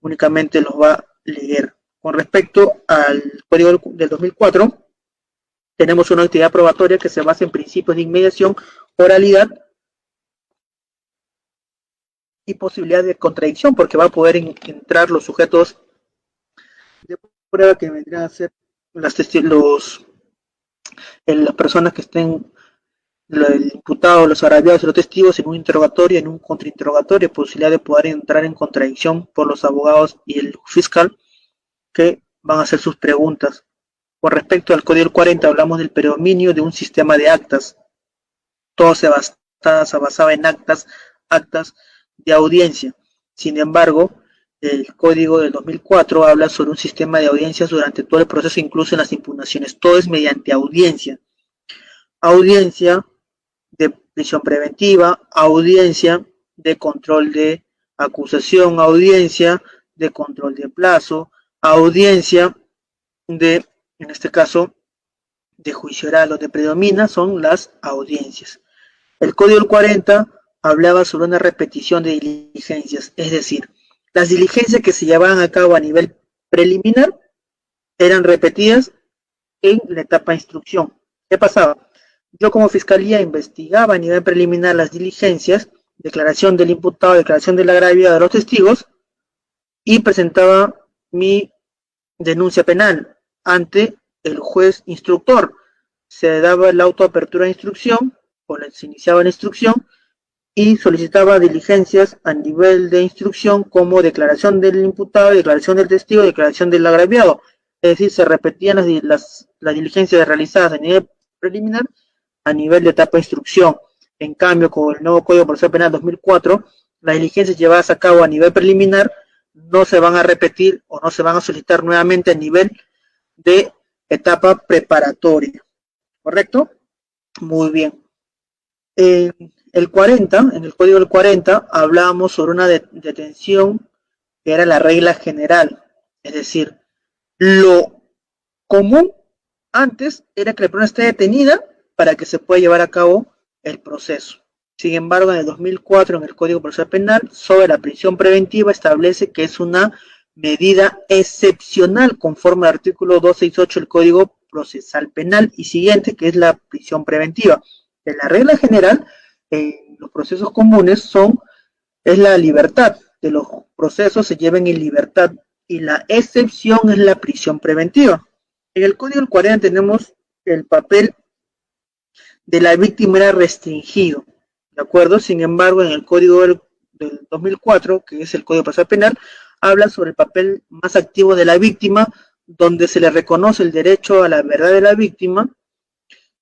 únicamente los va a leer. Con respecto al Código del 2004, tenemos una actividad probatoria que se basa en principios de inmediación, oralidad y posibilidad de contradicción, porque va a poder entrar los sujetos de prueba que vendrían a ser las personas que estén, el imputado, los agraviados y los testigos en un interrogatorio, en un contrainterrogatorio, posibilidad de poder entrar en contradicción por los abogados y el fiscal que van a hacer sus preguntas. Con respecto al Código 40 hablamos del predominio de un sistema de actas. Todo se basaba en actas de audiencia. Sin embargo, el Código del 2004 habla sobre un sistema de audiencias durante todo el proceso, incluso en las impugnaciones. Todo es mediante audiencia. Audiencia de prisión preventiva, audiencia de control de acusación, audiencia de control de plazo, audiencia de, en este caso, de juicio oral. Donde predomina son las audiencias. El Código del 40 hablaba sobre una repetición de diligencias, es decir, las diligencias que se llevaban a cabo a nivel preliminar eran repetidas en la etapa de instrucción. ¿Qué pasaba? Yo como fiscalía investigaba a nivel preliminar las diligencias, declaración del imputado, declaración del agraviado de los testigos, y presentaba mi denuncia penal ante el juez instructor. Se daba la autoapertura de instrucción, o se iniciaba la instrucción, y solicitaba diligencias a nivel de instrucción como declaración del imputado, declaración del testigo, declaración del agraviado. Es decir, se repetían las diligencias realizadas a nivel preliminar a nivel de etapa de instrucción. En cambio, con el nuevo Código Procesal Penal 2004, las diligencias llevadas a cabo a nivel preliminar no se van a repetir o no se van a solicitar nuevamente a nivel de etapa preparatoria. ¿Correcto? Muy bien. En el 40, en el Código del 40, hablábamos sobre una detención que era la regla general. Es decir, lo común antes era que la persona esté detenida para que se pueda llevar a cabo el proceso. Sin embargo, en el 2004, en el Código Procesal Penal, sobre la prisión preventiva, establece que es una medida excepcional conforme al artículo 268 del Código Procesal Penal y siguiente, que es la prisión preventiva. En la regla general, en los procesos comunes es la libertad, de los procesos se lleven en libertad, y la excepción es la prisión preventiva. En el Código del 40 tenemos el papel de la víctima era restringido, ¿de acuerdo? Sin embargo, en el Código del 2004, que es el Código Procesal Penal, habla sobre el papel más activo de la víctima, donde se le reconoce el derecho a la verdad de la víctima,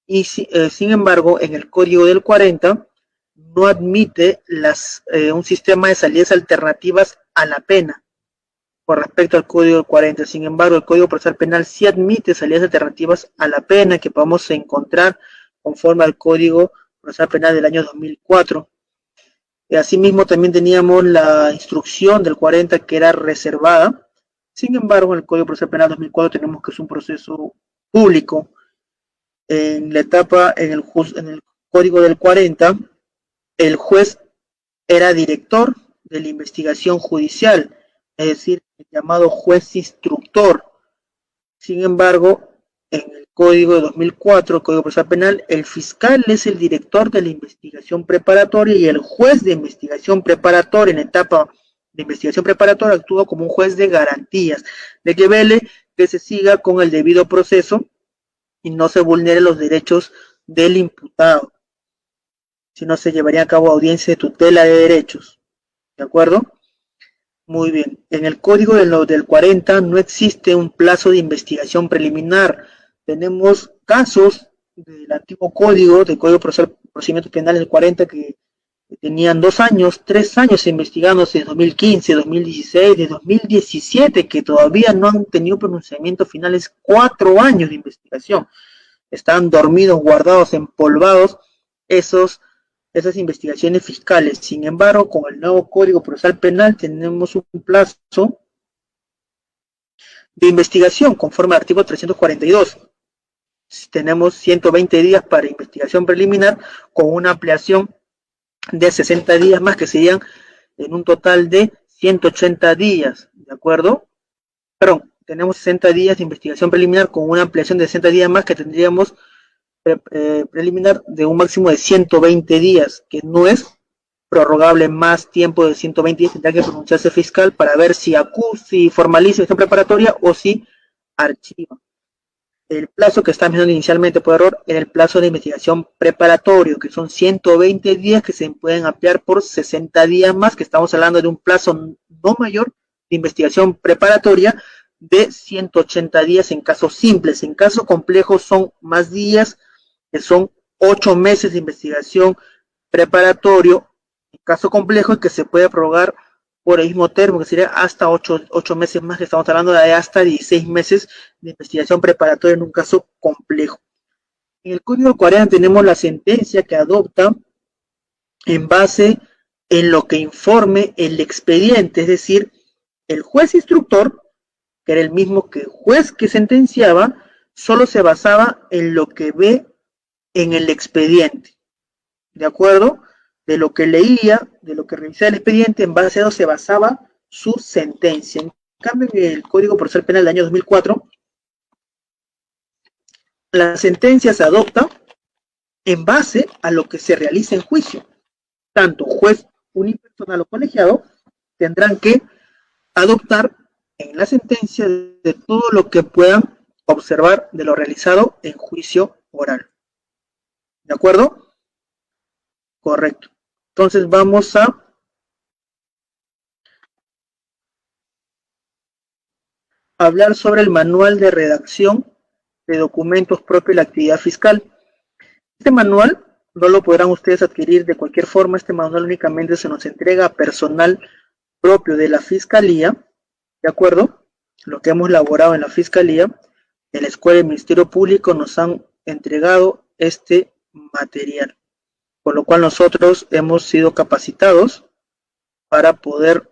y sin embargo, en el Código del 40 no admite un sistema de salidas alternativas a la pena con respecto al Código del 40. Sin embargo, el Código Procesal Penal sí admite salidas alternativas a la pena que podemos encontrar conforme al Código Procesal Penal del año 2004. Y asimismo también teníamos la instrucción del 40 que era reservada, Sin embargo, en el Código Procesal Penal 2004 tenemos que es un proceso público. En la etapa, en el Código del 40, el juez era director de la investigación judicial, es decir, el llamado juez instructor. Sin embargo, en el Código de 2004, el Código Procesal Penal, el fiscal es el director de la investigación preparatoria y el juez de investigación preparatoria en la etapa de investigación preparatoria actúa como un juez de garantías, de que vele que se siga con el debido proceso y no se vulneren los derechos del imputado, si no se llevaría a cabo audiencia de tutela de derechos. ¿De acuerdo? Muy bien. En el Código del 40 no existe un plazo de investigación preliminar. Tenemos casos del antiguo Código, del Código Procedimiento Penal del 40, que tenían 2 años, 3 años investigándose de 2015, 2016, de 2017, que todavía no han tenido pronunciamiento finales, 4 años de investigación. Están dormidos, guardados, empolvados esas investigaciones fiscales. Sin embargo, con el nuevo Código Procesal Penal tenemos un plazo de investigación conforme al artículo 342. Tenemos 120 días para investigación preliminar con una ampliación de 60 días más, que serían en un total de 180 días, ¿de acuerdo? Perdón, tenemos 60 días de investigación preliminar con una ampliación de 60 días más, que tendríamos preliminar de un máximo de 120 días, que no es prorrogable más tiempo de 120 días, tendrá que pronunciarse fiscal para ver si formaliza esta preparatoria o si archiva. El plazo que está mencionando inicialmente por error era el plazo de investigación preparatorio, que son 120 días que se pueden ampliar por 60 días más, que estamos hablando de un plazo no mayor de investigación preparatoria de 180 días en casos simples. En casos complejos son más días, que son 8 meses de investigación preparatorio, en caso complejo, y que se puede prorrogar por el mismo término, que sería hasta 8 meses más, que estamos hablando de hasta 16 meses de investigación preparatoria en un caso complejo. En el Código 40 tenemos la sentencia que adopta en base en lo que informe el expediente, es decir, el juez instructor, que era el mismo que el juez que sentenciaba, solo se basaba en lo que ve en el expediente, ¿de acuerdo? De lo que leía, de lo que revisaba el expediente, en base a eso se basaba su sentencia. En cambio, en el Código Procesal Penal del año 2004, la sentencia se adopta en base a lo que se realiza en juicio. Tanto juez unipersonal o colegiado tendrán que adoptar en la sentencia de todo lo que puedan observar de lo realizado en juicio oral. ¿De acuerdo? Correcto. Entonces vamos a hablar sobre el manual de redacción de documentos propios de la actividad fiscal. Este manual no lo podrán ustedes adquirir de cualquier forma. Este manual únicamente se nos entrega a personal propio de la Fiscalía, ¿de acuerdo? Lo que hemos elaborado en la Fiscalía, en la Escuela del Ministerio Público nos han entregado este material, por lo cual nosotros hemos sido capacitados para poder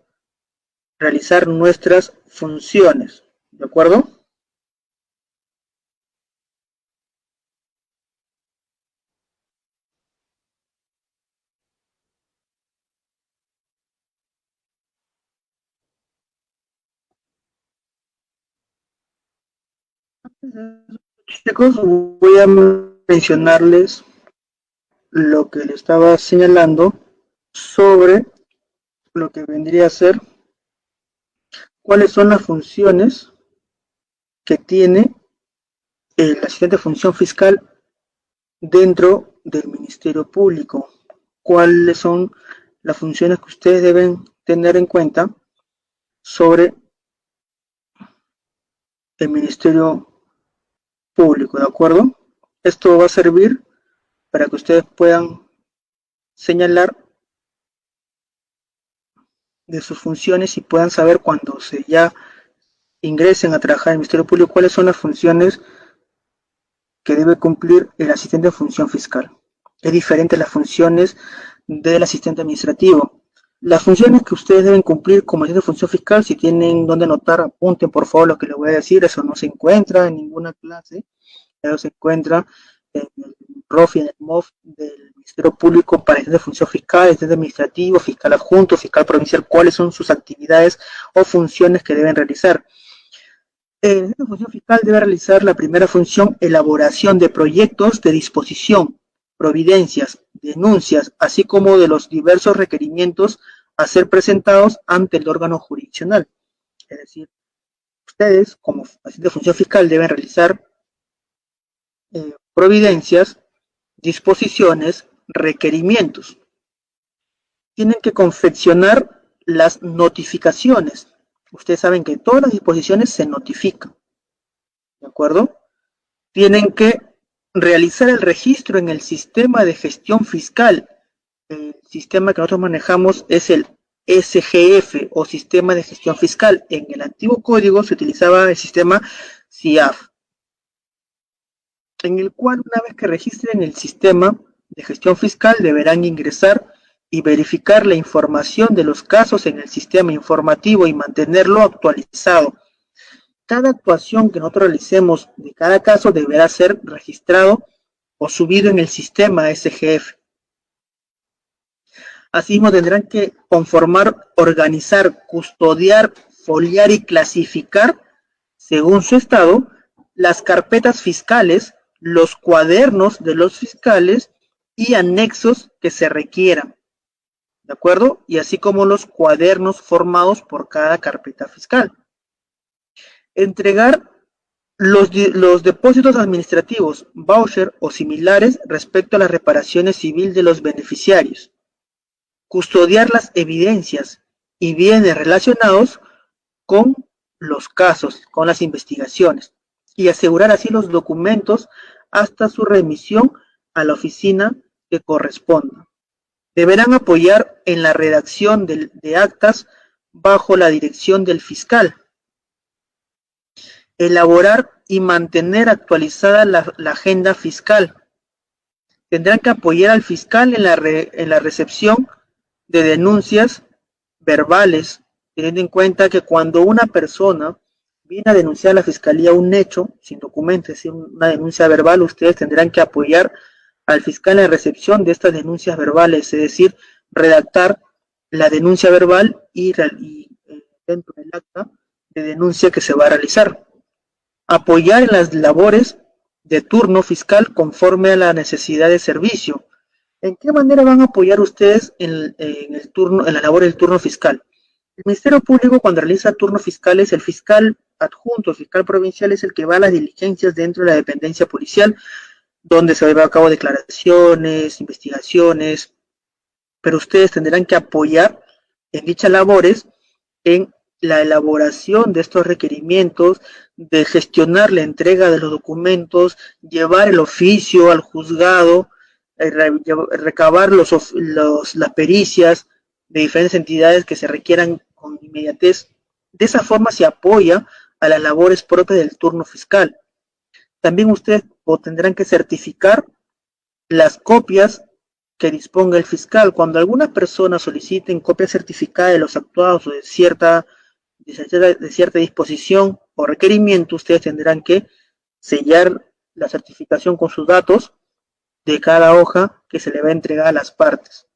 realizar nuestras funciones, ¿de acuerdo? Chicos, voy a mencionarles lo que le estaba señalando sobre lo que vendría a ser cuáles son las funciones que tiene el asistente de función fiscal dentro del Ministerio Público. Cuáles son las funciones que ustedes deben tener en cuenta sobre el Ministerio Público, ¿de acuerdo? Esto va a servir para que ustedes puedan señalar de sus funciones y puedan saber cuando se ya ingresen a trabajar en el Ministerio Público cuáles son las funciones que debe cumplir el asistente de función fiscal. Es diferente a las funciones del asistente administrativo. Las funciones que ustedes deben cumplir como agente de función fiscal, si tienen donde anotar, apunten por favor lo que les voy a decir, eso no se encuentra en ninguna clase, eso se encuentra en el ROF y en el MOF del Ministerio Público para agentes de función fiscal, agente administrativo, fiscal adjunto, fiscal provincial, cuáles son sus actividades o funciones que deben realizar. El agente de función fiscal debe realizar la primera función, elaboración de proyectos de disposición, providencias, denuncias, así como de los diversos requerimientos a ser presentados ante el órgano jurisdiccional. Es decir, ustedes, como agente de función fiscal, deben realizar providencias, disposiciones, requerimientos. Tienen que confeccionar las notificaciones. Ustedes saben que todas las disposiciones se notifican, ¿de acuerdo? Tienen que realizar el registro en el sistema de gestión fiscal. El sistema que nosotros manejamos es el SGF o sistema de gestión fiscal. En el antiguo código se utilizaba el sistema CIAF, en el cual una vez que registren el sistema de gestión fiscal deberán ingresar y verificar la información de los casos en el sistema informativo y mantenerlo actualizado. Cada actuación que nosotros realicemos de cada caso deberá ser registrado o subido en el sistema SGF. Asimismo, tendrán que conformar, organizar, custodiar, foliar y clasificar, según su estado, las carpetas fiscales, los cuadernos de los fiscales y anexos que se requieran, ¿de acuerdo? Y así como los cuadernos formados por cada carpeta fiscal. Entregar los depósitos administrativos, voucher o similares respecto a las reparaciones civiles de los beneficiarios. Custodiar las evidencias y bienes relacionados con los casos, con las investigaciones, y asegurar así los documentos hasta su remisión a la oficina que corresponda. Deberán apoyar en la redacción de actas bajo la dirección del fiscal. Elaborar y mantener actualizada la agenda fiscal. Tendrán que apoyar al fiscal en la recepción de denuncias verbales, teniendo en cuenta que cuando una persona viene a denunciar a la fiscalía un hecho sin documento, es decir, una denuncia verbal, ustedes tendrán que apoyar al fiscal en la recepción de estas denuncias verbales, es decir, redactar la denuncia verbal y dentro del acta de denuncia que se va a realizar. Apoyar en las labores de turno fiscal conforme a la necesidad de servicio. ¿En qué manera van a apoyar ustedes en la labor del turno fiscal? El Ministerio Público, cuando realiza turnos fiscales, el fiscal adjunto, el fiscal provincial, es el que va a las diligencias dentro de la dependencia policial, donde se llevan a cabo declaraciones, investigaciones, pero ustedes tendrán que apoyar en dichas labores en la elaboración de estos requerimientos, de gestionar la entrega de los documentos, llevar el oficio al juzgado, recabar las pericias de diferentes entidades que se requieran con inmediatez. De esa forma se apoya a las labores propias del turno fiscal. También ustedes tendrán que certificar las copias que disponga el fiscal. Cuando alguna persona soliciten copia certificada de los actuados o de cierta disposición o requerimiento, ustedes tendrán que sellar la certificación con sus datos de cada hoja que se le va a entregar a las partes.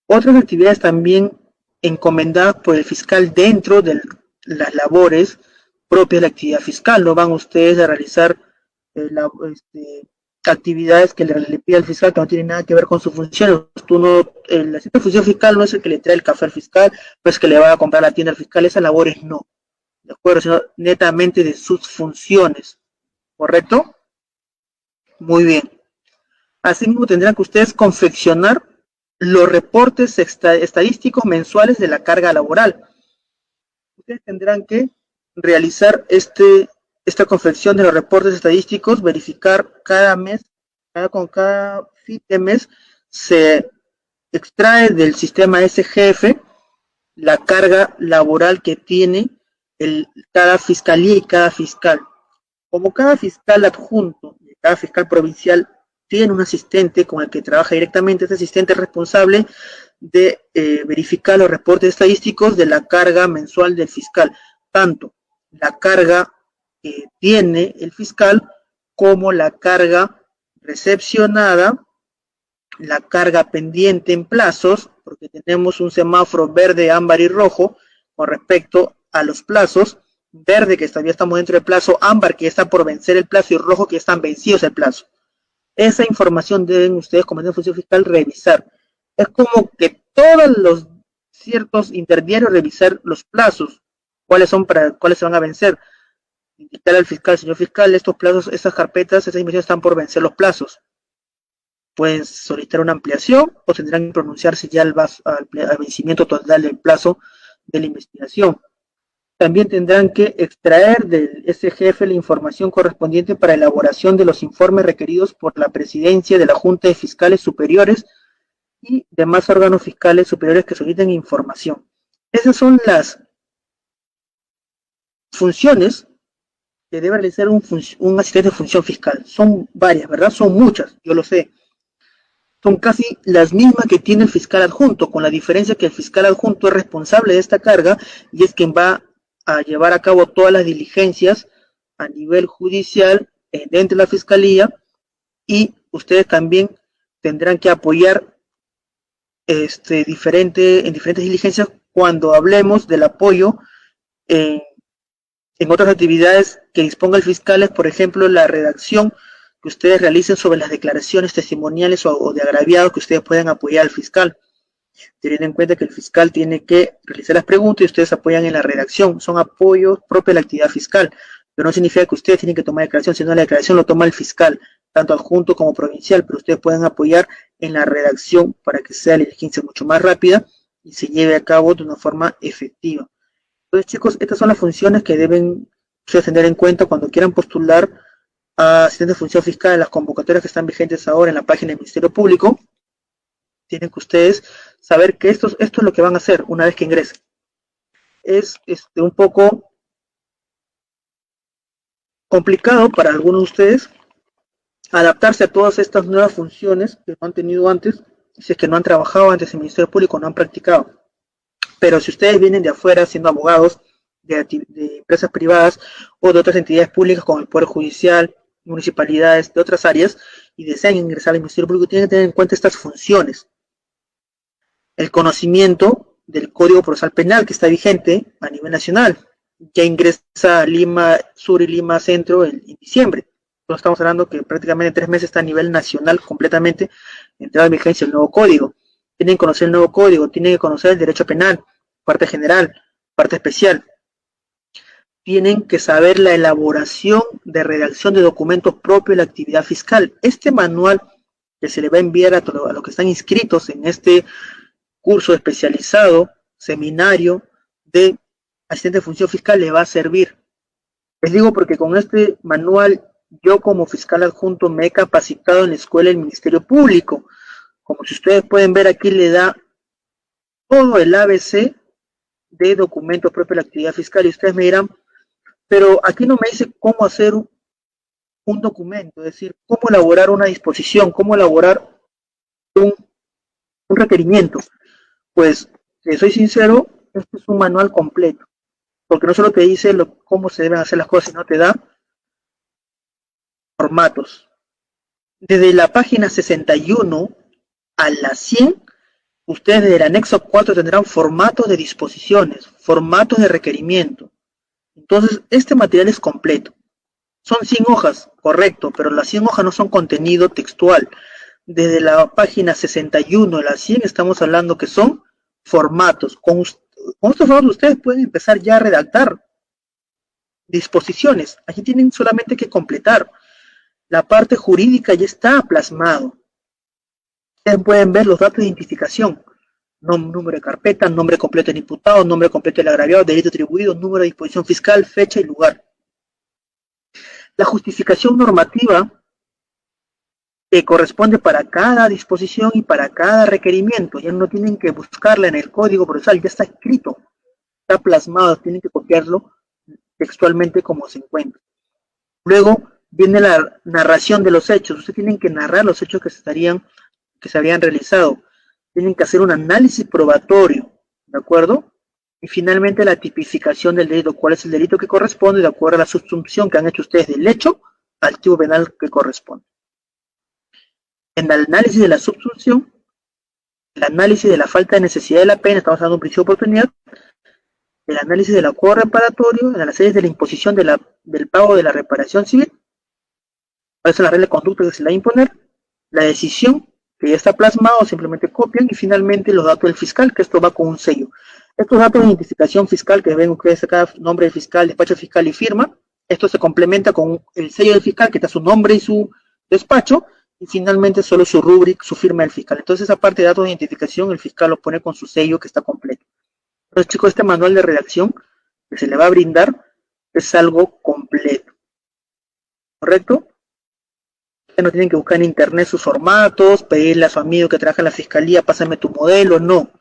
Otras actividades también encomendadas por el fiscal dentro de las labores propias de la actividad fiscal. No van ustedes a realizar actividades que le pide al fiscal que no tienen nada que ver con su función. El asistente de función fiscal no es el que le trae el café al fiscal, no es que le va a comprar la tienda al fiscal, esas labores no, ¿de acuerdo? Sino netamente de sus funciones, ¿correcto? Muy bien. Asimismo tendrán que ustedes confeccionar los reportes estadísticos mensuales de la carga laboral. Ustedes tendrán que realizar esta confección de los reportes estadísticos, verificar cada mes, con cada fin de mes, se extrae del sistema SGF la carga laboral que tiene cada fiscalía y cada fiscal. Como cada fiscal adjunto y cada fiscal provincial tiene un asistente con el que trabaja directamente, este asistente es responsable de verificar los reportes estadísticos de la carga mensual del fiscal, tanto la carga que tiene el fiscal como la carga recepcionada, la carga pendiente en plazos, porque tenemos un semáforo verde, ámbar y rojo con respecto a los plazos, verde que todavía estamos dentro del plazo, ámbar que ya está por vencer el plazo y rojo que ya están vencidos el plazo. Esa información deben ustedes como de función fiscal revisar. Es como que todos los ciertos interdiarios revisar los plazos, cuáles se van a vencer. Indicar al fiscal, señor fiscal, estos plazos, estas carpetas, estas investigaciones están por vencer los plazos. Pueden solicitar una ampliación o tendrán que pronunciarse ya al vencimiento total del plazo de la investigación. También tendrán que extraer del SGF la información correspondiente para elaboración de los informes requeridos por la presidencia de la Junta de Fiscales Superiores y demás órganos fiscales superiores que soliciten información. Esas son las funciones que debe realizar un asistente de función fiscal. Son varias, ¿verdad? Son muchas, yo lo sé. Son casi las mismas que tiene el fiscal adjunto, con la diferencia que el fiscal adjunto es responsable de esta carga y es quien va a llevar a cabo todas las diligencias a nivel judicial dentro de la fiscalía, y ustedes también tendrán que apoyar en diferentes diligencias cuando hablemos del apoyo en otras actividades que disponga el fiscal, es por ejemplo la redacción que ustedes realicen sobre las declaraciones testimoniales o de agraviados que ustedes puedan apoyar al fiscal. Teniendo en cuenta que el fiscal tiene que realizar las preguntas y ustedes apoyan en la redacción. Son apoyos propios de la actividad fiscal, pero no significa que ustedes tienen que tomar declaración, sino la declaración lo toma el fiscal, tanto adjunto como provincial, pero ustedes pueden apoyar en la redacción para que sea la diligencia mucho más rápida y se lleve a cabo de una forma efectiva. Entonces, chicos, estas son las funciones que deben ustedes tener en cuenta cuando quieran postular a asistente de función fiscal en las convocatorias que están vigentes ahora en la página del Ministerio Público. Tienen que ustedes saber que esto es lo que van a hacer una vez que ingresen. Es un poco complicado para algunos de ustedes adaptarse a todas estas nuevas funciones que no han tenido antes, si es que no han trabajado antes en el Ministerio Público, no han practicado. Pero si ustedes vienen de afuera siendo abogados de empresas privadas o de otras entidades públicas como el Poder Judicial, municipalidades, de otras áreas, y desean ingresar al Ministerio Público, tienen que tener en cuenta estas funciones. El conocimiento del Código Procesal Penal que está vigente a nivel nacional. Ya ingresa a Lima Sur y Lima Centro en diciembre. Entonces estamos hablando que prácticamente 3 meses está a nivel nacional completamente entrada en vigencia el nuevo código. Tienen que conocer el nuevo código, tienen que conocer el derecho penal, parte general, parte especial. Tienen que saber la elaboración de redacción de documentos propios de la actividad fiscal. Este manual que se le va a enviar a los que están inscritos en este curso especializado, seminario de asistente de función fiscal, le va a servir. Les digo porque con este manual yo como fiscal adjunto me he capacitado en la escuela del Ministerio Público. Como si ustedes pueden ver aquí, le da todo el ABC de documentos propios de la actividad fiscal, y ustedes me dirán, pero aquí no me dice cómo hacer un documento, es decir, cómo elaborar una disposición, cómo elaborar un requerimiento. Pues, si soy sincero, este es un manual completo, porque no solo te dice cómo se deben hacer las cosas, sino te da formatos. Desde la página 61 a la 100, ustedes desde el anexo 4 tendrán formatos de disposiciones, formatos de requerimiento. Entonces, este material es completo. Son 100 hojas, correcto, pero las 100 hojas no son contenido textual. Desde la página 61 a la 100 estamos hablando que son formatos. Con estos formatos ustedes pueden empezar ya a redactar disposiciones. Aquí tienen solamente que completar. La parte jurídica ya está plasmado. Ustedes pueden ver los datos de identificación. Número de carpeta, nombre completo del imputado, nombre completo del agraviado, delito atribuido, número de disposición fiscal, fecha y lugar. La justificación normativa que corresponde para cada disposición y para cada requerimiento. Ya no tienen que buscarla en el Código Procesal, ya está escrito, está plasmado, tienen que copiarlo textualmente como se encuentra. Luego viene la narración de los hechos. Ustedes tienen que narrar los hechos que se habían realizado. tienen que hacer un análisis probatorio, ¿de acuerdo? Y finalmente la tipificación del delito, cuál es el delito que corresponde de acuerdo a la subsunción que han hecho ustedes del hecho al tipo penal que corresponde. En el análisis de la subsunción, el análisis de la falta de necesidad de la pena, estamos hablando de un principio de oportunidad, el análisis del acuerdo reparatorio, el análisis de la imposición del pago de la reparación civil, cuáles son las reglas de conducta que se le va a imponer, la decisión, que ya está plasmado, simplemente copian, y finalmente los datos del fiscal, que esto va con un sello. Estos datos de identificación fiscal, que ven ustedes acá, nombre del fiscal, despacho fiscal y firma, esto se complementa con el sello del fiscal, que está su nombre y su despacho, y finalmente solo su rubric, su firma del fiscal. Entonces, esa parte de datos de identificación, el fiscal lo pone con su sello, que está completo. Entonces, chicos, este manual de redacción que se le va a brindar es algo completo, ¿correcto? No tienen que buscar en internet sus formatos, pedirle a su amigo que trabaja en la fiscalía, pásame tu modelo, no.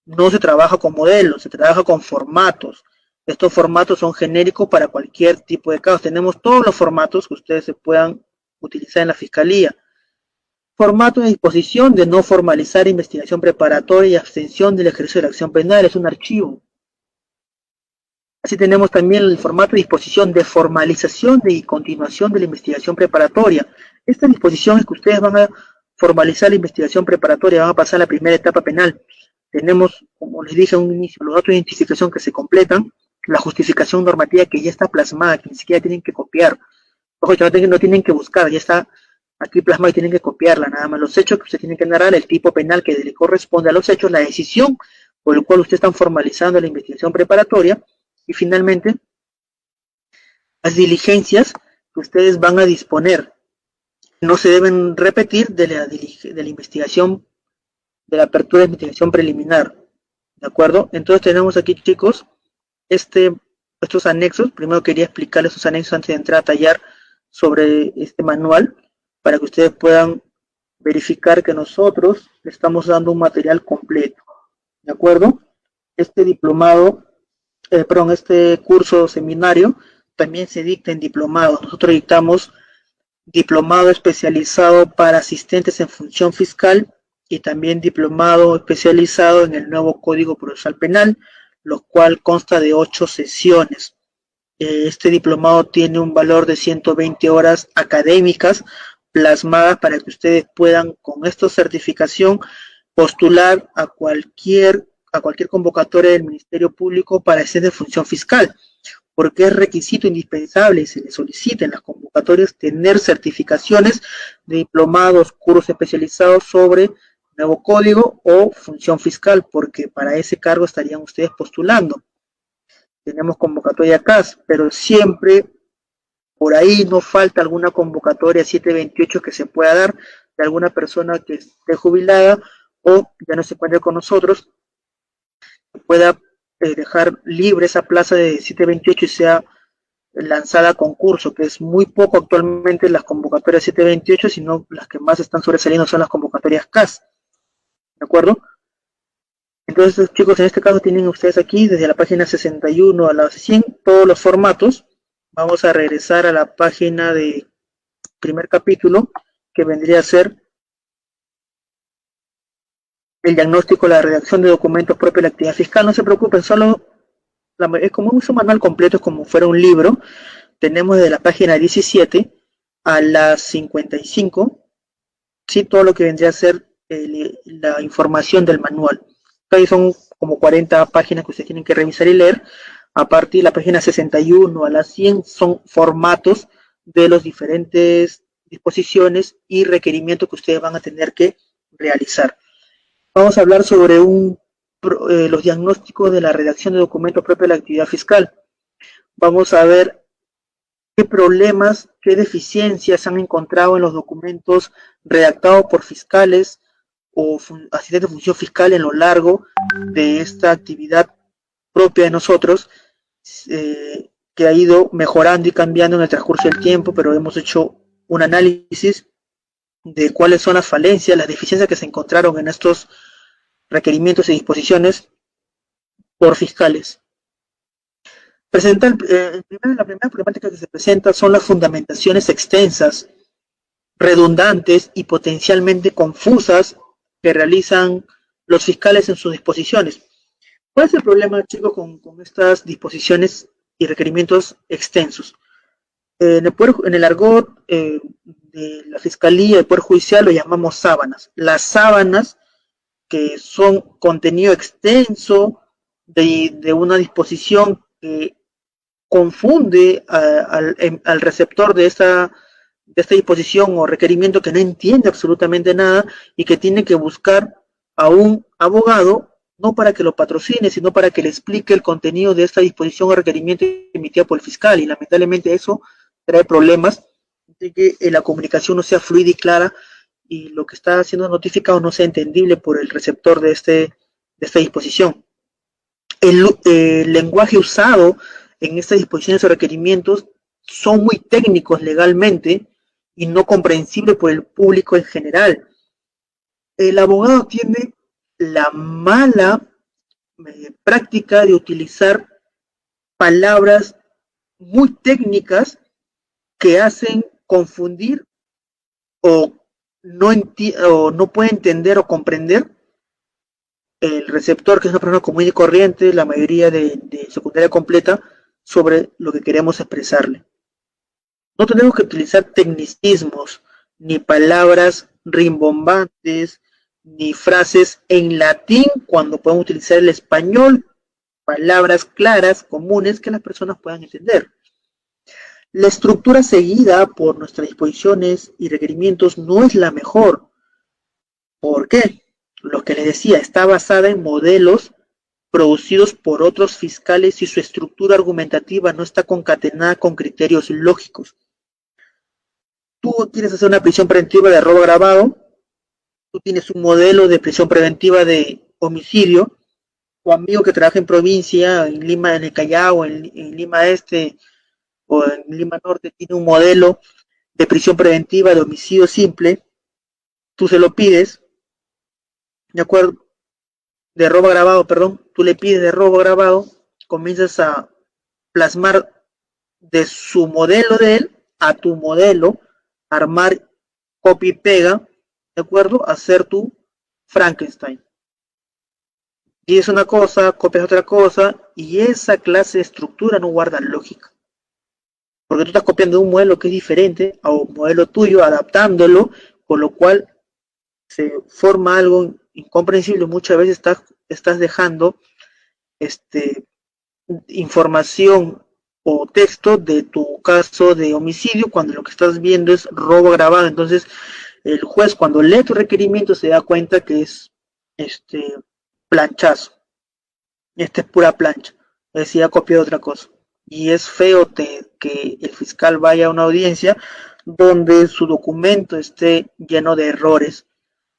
No se trabaja con modelos, se trabaja con formatos. Estos formatos son genéricos para cualquier tipo de casos. Tenemos todos los formatos que ustedes se puedan utilizar en la fiscalía. Formato de disposición de no formalizar investigación preparatoria y abstención del ejercicio de la acción penal, es un archivo. Así tenemos también el formato de disposición de formalización y continuación de la investigación preparatoria. Esta disposición es que ustedes van a formalizar la investigación preparatoria, van a pasar a la primera etapa penal. Tenemos, como les dije a un inicio, los datos de identificación que se completan, la justificación normativa que ya está plasmada, que ni siquiera tienen que copiar. Ojo, no tienen que buscar, ya está aquí plasmada y tienen que copiarla, nada más. Los hechos que usted tiene que narrar, el tipo penal que le corresponde a los hechos, la decisión por la cual ustedes están formalizando la investigación preparatoria, y finalmente las diligencias que ustedes van a disponer. No se deben repetir de la investigación, de la apertura de investigación preliminar, ¿de acuerdo? Entonces tenemos aquí, chicos, estos anexos. Primero quería explicarles estos anexos antes de entrar a tallar sobre este manual, para que ustedes puedan verificar que nosotros estamos dando un material completo, ¿de acuerdo? Este diplomado, este curso seminario también se dicta en diplomado. Nosotros dictamos diplomado especializado para asistentes en función fiscal y también diplomado especializado en el nuevo Código Procesal Penal, lo cual consta de 8 sesiones. Este diplomado tiene un valor de 120 horas académicas plasmadas para que ustedes puedan, con esta certificación, postular a cualquier convocatoria del Ministerio Público para ser de función fiscal, porque es requisito indispensable y se le solicita en las convocatorias tener certificaciones de diplomados, cursos especializados sobre nuevo código o función fiscal, porque para ese cargo estarían ustedes postulando. Tenemos convocatoria CAS, pero siempre por ahí no falta alguna convocatoria 728 que se pueda dar de alguna persona que esté jubilada o ya no se encuentre con nosotros, pueda dejar libre esa plaza de 728 y sea lanzada a concurso, que es muy poco actualmente las convocatorias 728, sino las que más están sobresaliendo son las convocatorias CAS, ¿de acuerdo? Entonces, chicos, en este caso tienen ustedes aquí, desde la página 61 a la 100, todos los formatos. Vamos a regresar a la página de primer capítulo, que vendría a ser el diagnóstico, la redacción de documentos propios de la actividad fiscal. No se preocupen, es como un manual completo, es como fuera un libro. Tenemos desde la página 17 a la 55, ¿sí? Todo lo que vendría a ser la información del manual. Ahí son como 40 páginas que ustedes tienen que revisar y leer. A partir de la página 61 a la 100 son formatos de las diferentes disposiciones y requerimientos que ustedes van a tener que realizar. Vamos a hablar sobre los diagnósticos de la redacción de documentos propios de la actividad fiscal. Vamos a ver qué problemas, qué deficiencias han encontrado en los documentos redactados por fiscales o asistentes de función fiscal en lo largo de esta actividad propia de nosotros, que ha ido mejorando y cambiando en el transcurso del tiempo, pero hemos hecho un análisis de cuáles son las falencias, las deficiencias que se encontraron en estos requerimientos y disposiciones por fiscales. La primera problemática que se presenta son las fundamentaciones extensas, redundantes y potencialmente confusas que realizan los fiscales en sus disposiciones. ¿Cuál es el problema, chicos, con estas disposiciones y requerimientos extensos? En el argot de la Fiscalía y el Poder Judicial lo llamamos sábanas. Las sábanas, que son contenido extenso de una disposición que confunde al receptor de esta disposición o requerimiento, que no entiende absolutamente nada y que tiene que buscar a un abogado, no para que lo patrocine, sino para que le explique el contenido de esta disposición o requerimiento emitida por el fiscal. Y lamentablemente eso trae problemas de que la comunicación no sea fluida y clara, y lo que está siendo notificado no sea entendible por el receptor de esta disposición. El lenguaje usado en estas disposiciones o requerimientos son muy técnicos legalmente y no comprensibles por el público en general. El abogado tiene la mala práctica de utilizar palabras muy técnicas que hacen confundir o no puede entender o comprender el receptor, que es una persona común y corriente, la mayoría de secundaria completa, sobre lo que queremos expresarle. No tenemos que utilizar tecnicismos, ni palabras rimbombantes, ni frases en latín, cuando podemos utilizar el español, palabras claras, comunes, que las personas puedan entender. La estructura seguida por nuestras disposiciones y requerimientos no es la mejor. ¿Por qué? Lo que les decía, está basada en modelos producidos por otros fiscales y su estructura argumentativa no está concatenada con criterios lógicos. Tú quieres hacer una prisión preventiva de robo agravado, tú tienes un modelo de prisión preventiva de homicidio, tu amigo que trabaja en provincia, en Lima, en el Callao, en Lima Este o en Lima Norte, tiene un modelo de prisión preventiva de homicidio simple, tú se lo pides, ¿de acuerdo? De robo agravado, perdón, tú le pides de robo agravado, comienzas a plasmar de su modelo de él a tu modelo, armar copia y pega, ¿de acuerdo? Hacer tu Frankenstein. Y es una cosa, copias otra cosa, y esa clase de estructura no guarda lógica. Porque tú estás copiando un modelo que es diferente a un modelo tuyo, adaptándolo, con lo cual se forma algo incomprensible. Muchas veces estás dejando información o texto de tu caso de homicidio cuando lo que estás viendo es robo agravado. Entonces el juez, cuando lee tu requerimiento, se da cuenta que es planchazo, es pura plancha, decía copiado otra cosa. Y es feo que el fiscal vaya a una audiencia donde su documento esté lleno de errores,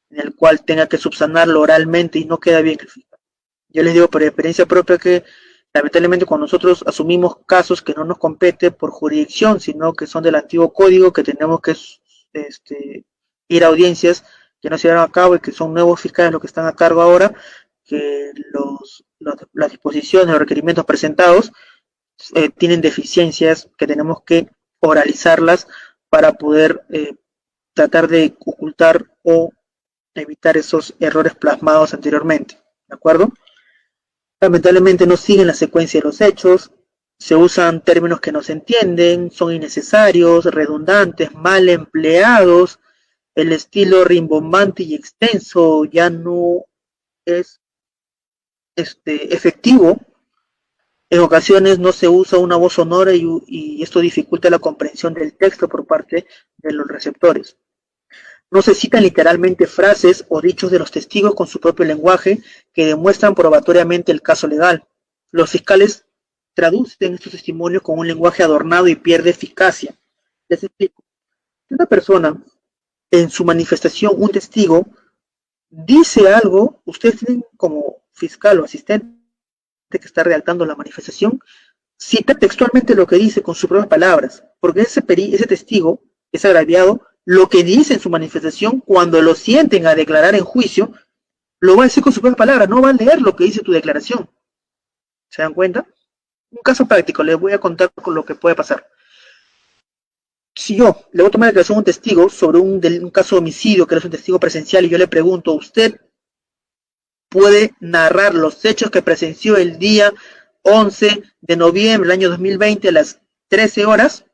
en el cual tenga que subsanarlo oralmente y no queda bien el fiscal. Yo les digo por experiencia propia que lamentablemente cuando nosotros asumimos casos que no nos compete por jurisdicción, sino que son del antiguo código, que tenemos que ir a audiencias que no se llevaron a cabo y que son nuevos fiscales los que están a cargo ahora, que las disposiciones, los requerimientos presentados tienen deficiencias que tenemos que oralizarlas para poder tratar de ocultar o evitar esos errores plasmados anteriormente, ¿de acuerdo? Lamentablemente no siguen la secuencia de los hechos, se usan términos que no se entienden, son innecesarios, redundantes, mal empleados, el estilo rimbombante y extenso ya no es efectivo. En ocasiones no se usa una voz sonora y esto dificulta la comprensión del texto por parte de los receptores. No se citan literalmente frases o dichos de los testigos con su propio lenguaje que demuestran probatoriamente el caso legal. Los fiscales traducen estos testimonios con un lenguaje adornado y pierde eficacia. Les explico. Si una persona en su manifestación, un testigo, dice algo, ustedes tienen como fiscal o asistente que está redactando la manifestación, cita textualmente lo que dice con sus propias palabras, porque ese testigo es agraviado, lo que dice en su manifestación, cuando lo sienten a declarar en juicio, lo va a decir con sus propias palabras, no va a leer lo que dice tu declaración. ¿Se dan cuenta? Un caso práctico, les voy a contar con lo que puede pasar. Si yo le voy a tomar declaración a un testigo sobre un caso de homicidio, que es un testigo presencial, y yo le pregunto, ¿usted puede narrar los hechos que presenció el día 11 de noviembre del año 2020 a las 13 horas?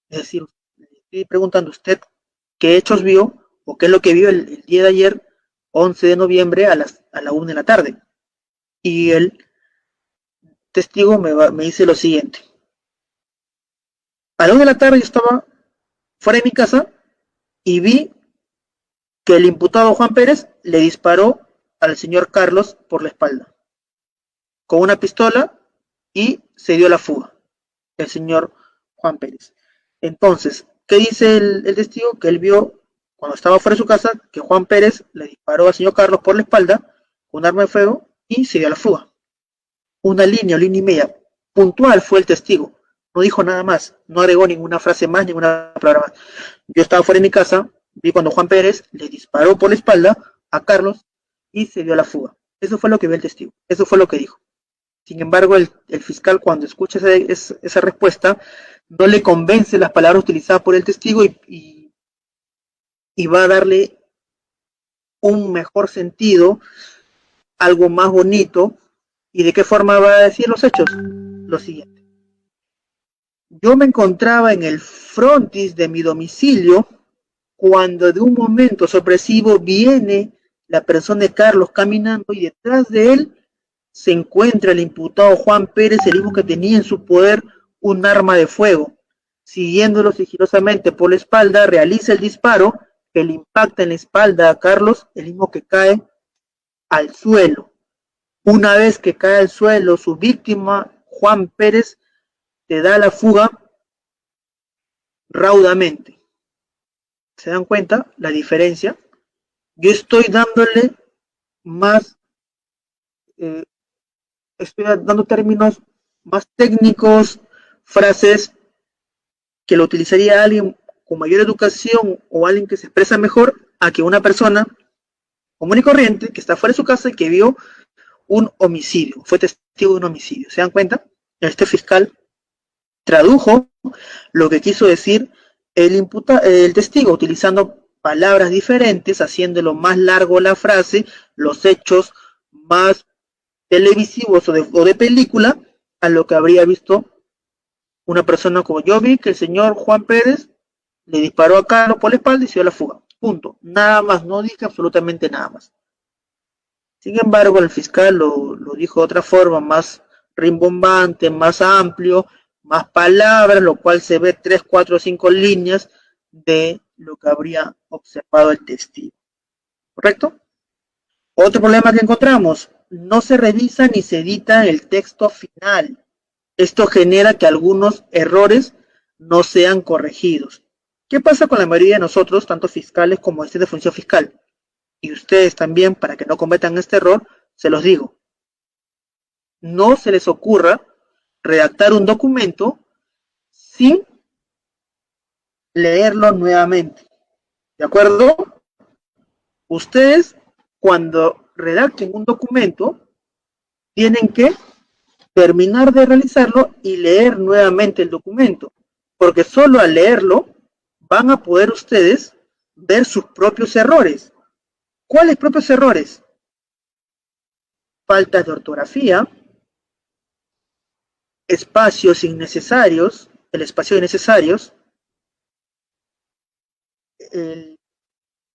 Es decir, le estoy preguntando a usted qué hechos vio o qué es lo que vio el día de ayer, 11 de noviembre a la 1 de la tarde. Y el testigo me dice lo siguiente. A la 1 de la tarde yo estaba fuera de mi casa y vi que el imputado Juan Pérez le disparó al señor Carlos por la espalda con una pistola y se dio la fuga el señor Juan Pérez. Entonces, ¿qué dice el testigo? Que él vio cuando estaba fuera de su casa que Juan Pérez le disparó al señor Carlos por la espalda con un arma de fuego y se dio la fuga. Una línea o línea y media puntual fue el testigo. No dijo nada más, no agregó ninguna frase más, ninguna palabra más. Yo estaba fuera de mi casa, vi cuando Juan Pérez le disparó por la espalda a Carlos y se dio la fuga. Eso fue lo que vio el testigo, eso fue lo que dijo. Sin embargo, el fiscal cuando escucha esa respuesta, no le convence las palabras utilizadas por el testigo y va a darle un mejor sentido, algo más bonito. ¿Y de qué forma va a decir los hechos? Lo siguiente. Yo me encontraba en el frontis de mi domicilio cuando de un momento sorpresivo viene la persona de Carlos caminando y detrás de él se encuentra el imputado Juan Pérez, el mismo que tenía en su poder un arma de fuego. Siguiéndolo sigilosamente por la espalda, realiza el disparo que le impacta en la espalda a Carlos, el mismo que cae al suelo. Una vez que cae al suelo, su víctima, Juan Pérez, te da la fuga raudamente. ¿Se dan cuenta la diferencia? Yo estoy dándole más, eh, estoy dando términos más técnicos, frases que lo utilizaría alguien con mayor educación o alguien que se expresa mejor a que una persona común y corriente que está fuera de su casa y que vio un homicidio, fue testigo de un homicidio. ¿Se dan cuenta? Este fiscal tradujo lo que quiso decir el testigo, utilizando palabras diferentes, haciéndolo más largo la frase, los hechos más televisivos o de película, a lo que habría visto una persona como yo vi, que el señor Juan Pérez le disparó a Carlos por la espalda y se dio la fuga. Punto. Nada más, no dije absolutamente nada más. Sin embargo, el fiscal lo dijo de otra forma, más rimbombante, más amplio, más palabras, lo cual se ve 3, 4, 5 líneas de lo que habría observado el testigo. ¿Correcto? Otro problema que encontramos, no se revisa ni se edita el texto final. Esto genera que algunos errores no sean corregidos. ¿Qué pasa con la mayoría de nosotros, tanto fiscales como de función fiscal? Y ustedes también, para que no cometan este error, se los digo. No se les ocurra redactar un documento sin leerlo nuevamente. ¿De acuerdo? Ustedes, cuando redacten un documento, tienen que terminar de realizarlo y leer nuevamente el documento, porque solo al leerlo van a poder ustedes ver sus propios errores. ¿Cuáles propios errores? Faltas de ortografía, espacios innecesarios, el espacio innecesarios,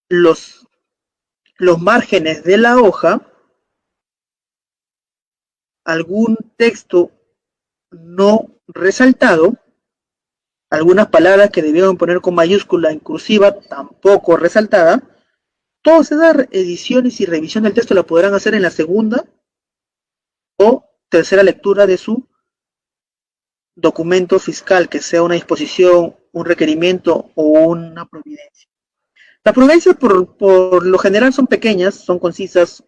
los márgenes de la hoja, algún texto no resaltado, algunas palabras que debieron poner con mayúscula en cursiva tampoco resaltada. Todas esas ediciones y revisión del texto la podrán hacer en la segunda o tercera lectura de su documento fiscal, que sea una disposición, un requerimiento o una providencia. Las providencias por lo general son pequeñas, son concisas.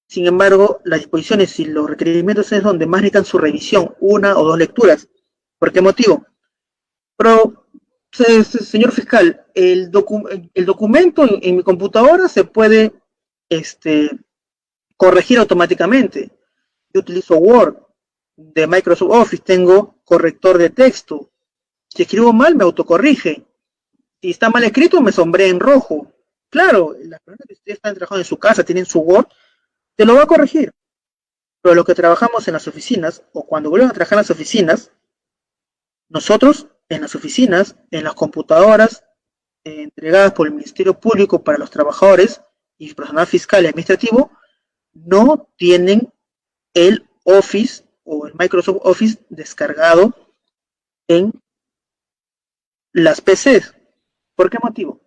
Sin embargo, las disposiciones y los requerimientos es donde más necesitan su revisión, una o dos lecturas. ¿Por qué motivo? Pero, señor fiscal, el documento en mi computadora se puede corregir automáticamente. Yo utilizo Word de Microsoft Office, tengo corrector de texto, Si escribo mal, me autocorrige. Si está mal escrito, me sombrea en rojo. Claro, las personas que ustedes están trabajando en su casa, tienen su Word, te lo va a corregir. Pero los que trabajamos en las oficinas, o cuando vuelven a trabajar en las oficinas, nosotros en las oficinas, en las computadoras entregadas por el Ministerio Público para los trabajadores y personal fiscal y administrativo, no tienen el Office o el Microsoft Office descargado en las PCs. ¿Por qué motivo?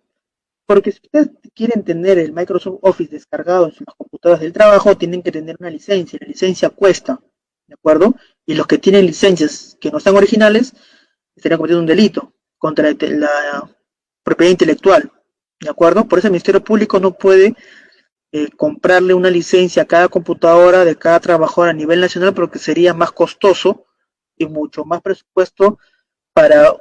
Porque si ustedes quieren tener el Microsoft Office descargado en sus computadoras del trabajo, tienen que tener una licencia. La licencia cuesta, ¿de acuerdo? Y los que tienen licencias que no están originales estarían cometiendo un delito contra la propiedad intelectual, ¿de acuerdo? Por eso el Ministerio Público no puede comprarle una licencia a cada computadora de cada trabajador a nivel nacional porque sería más costoso y mucho más presupuesto para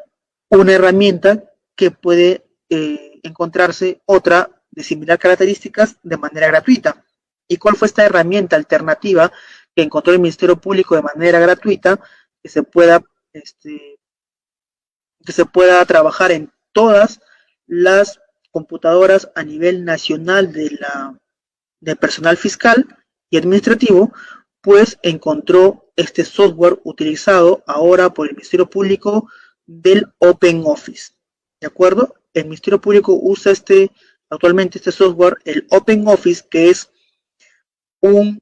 una herramienta que puede encontrarse otra de similar características de manera gratuita. ¿Y cuál fue esta herramienta alternativa que encontró el Ministerio Público de manera gratuita que se pueda trabajar en todas las computadoras a nivel nacional del personal fiscal y administrativo? Pues encontró este software utilizado ahora por el Ministerio Público del Open Office, ¿de acuerdo? El Ministerio Público usa actualmente este software, el Open Office, que es un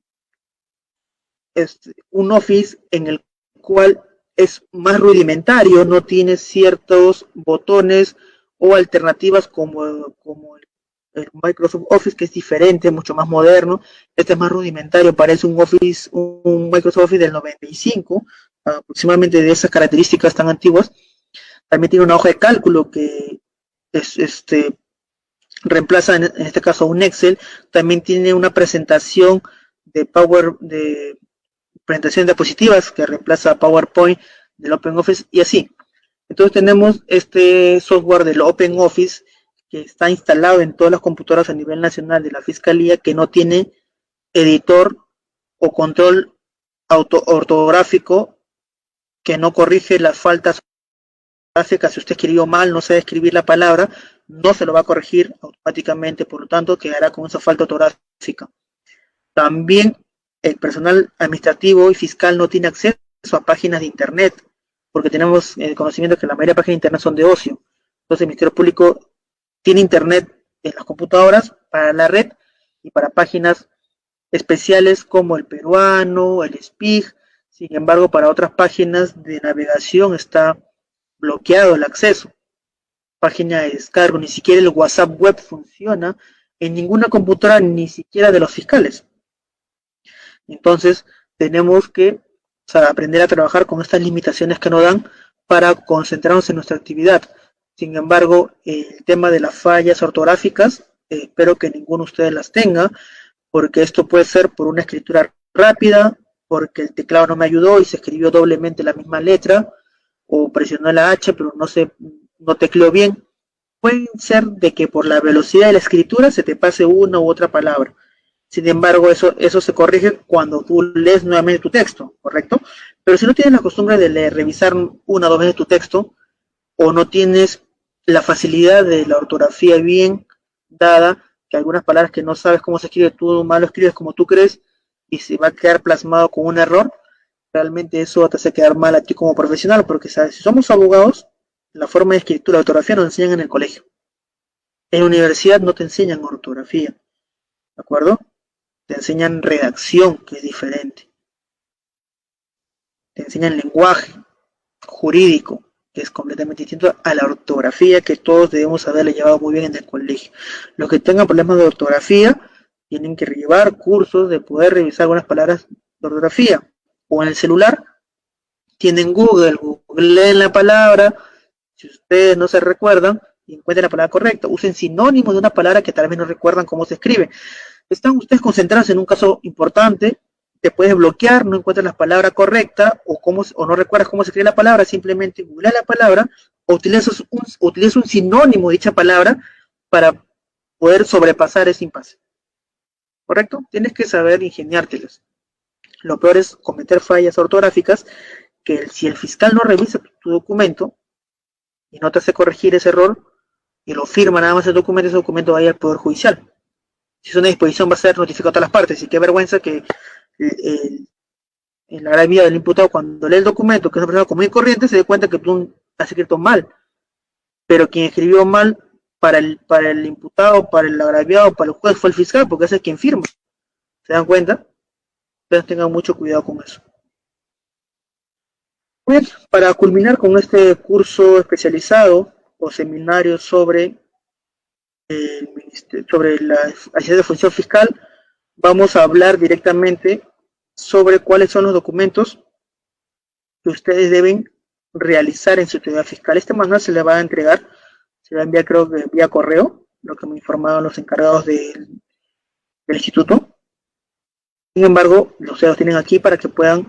Office en el cual es más rudimentario, no tiene ciertos botones o alternativas como el Microsoft Office, que es diferente, mucho más moderno. Este es más rudimentario, parece un Microsoft Office del 95, aproximadamente de esas características tan antiguas. También tiene una hoja de cálculo que reemplaza en este caso un Excel. También tiene una presentación de presentación de diapositivas que reemplaza PowerPoint del OpenOffice y así. Entonces tenemos este software del OpenOffice que está instalado en todas las computadoras a nivel nacional de la Fiscalía, que no tiene editor o control ortográfico, que no corrige las faltas ortográficas. Si usted escribió mal, no sabe escribir la palabra, no se lo va a corregir automáticamente, por lo tanto quedará con esa falta ortográfica. También el personal administrativo y fiscal no tiene acceso a páginas de internet, porque tenemos el conocimiento que la mayoría de páginas de internet son de ocio. Entonces el Ministerio Público tiene internet en las computadoras para la red y para páginas especiales como el peruano, el SPIG. Sin embargo, para otras páginas de navegación está bloqueado el acceso. Página de descargo, ni siquiera el WhatsApp web funciona en ninguna computadora, ni siquiera de los fiscales. Entonces tenemos que aprender a trabajar con estas limitaciones que nos dan para concentrarnos en nuestra actividad. Sin embargo, el tema de las fallas ortográficas, espero que ninguno de ustedes las tenga, porque esto puede ser por una escritura rápida, porque el teclado no me ayudó y se escribió doblemente la misma letra, o presionó la H pero no tecleó bien. Puede ser de que por la velocidad de la escritura se te pase una u otra palabra. Sin embargo, eso se corrige cuando tú lees nuevamente tu texto, ¿correcto? Pero si no tienes la costumbre de revisar una o dos veces tu texto, o no tienes la facilidad de la ortografía bien dada, que algunas palabras que no sabes cómo se escribe, tú mal lo escribes como tú crees, y se va a quedar plasmado con un error, realmente eso te hace quedar mal a ti como profesional, porque ¿sabes? Si somos abogados, la forma de escritura, la ortografía nos enseñan en el colegio. En la universidad no te enseñan ortografía, ¿de acuerdo? Te enseñan redacción, que es diferente. Te enseñan lenguaje jurídico, que es completamente distinto a la ortografía que todos debemos haberle llevado muy bien en el colegio. Los que tengan problemas de ortografía tienen que llevar cursos de poder revisar algunas palabras de ortografía. O en el celular tienen Google, googleen la palabra, si ustedes no se recuerdan, y encuentren la palabra correcta, usen sinónimos de una palabra que tal vez no recuerdan cómo se escribe. Están ustedes concentrados en un caso importante, te puedes bloquear, no encuentras la palabra correcta o no recuerdas cómo se escribe la palabra, simplemente googlea la palabra o utilizas un sinónimo de dicha palabra para poder sobrepasar ese impasse. ¿Correcto? Tienes que saber ingeniártelas. Lo peor es cometer fallas ortográficas que si el fiscal no revisa tu documento, y no te hace corregir ese error y lo firma nada más el documento, ese documento va a ir al Poder Judicial. Si es una disposición va a ser notificado a todas las partes, y qué vergüenza que el agravio del imputado cuando lee el documento, que es una persona común y corriente, se dé cuenta que tú has escrito mal, pero quien escribió mal para el imputado, para el agraviado, para el juez fue el fiscal, porque ese es quien firma. ¿Se dan cuenta? Entonces tengan mucho cuidado con eso. Bien, para culminar con este curso especializado o seminario sobre la Agencia de Función Fiscal, vamos a hablar directamente sobre cuáles son los documentos que ustedes deben realizar en su actividad fiscal. Este manual se le va a entregar, se va a enviar creo que vía correo, lo que me informaron los encargados del instituto. Sin embargo, ustedes los tienen aquí para que puedan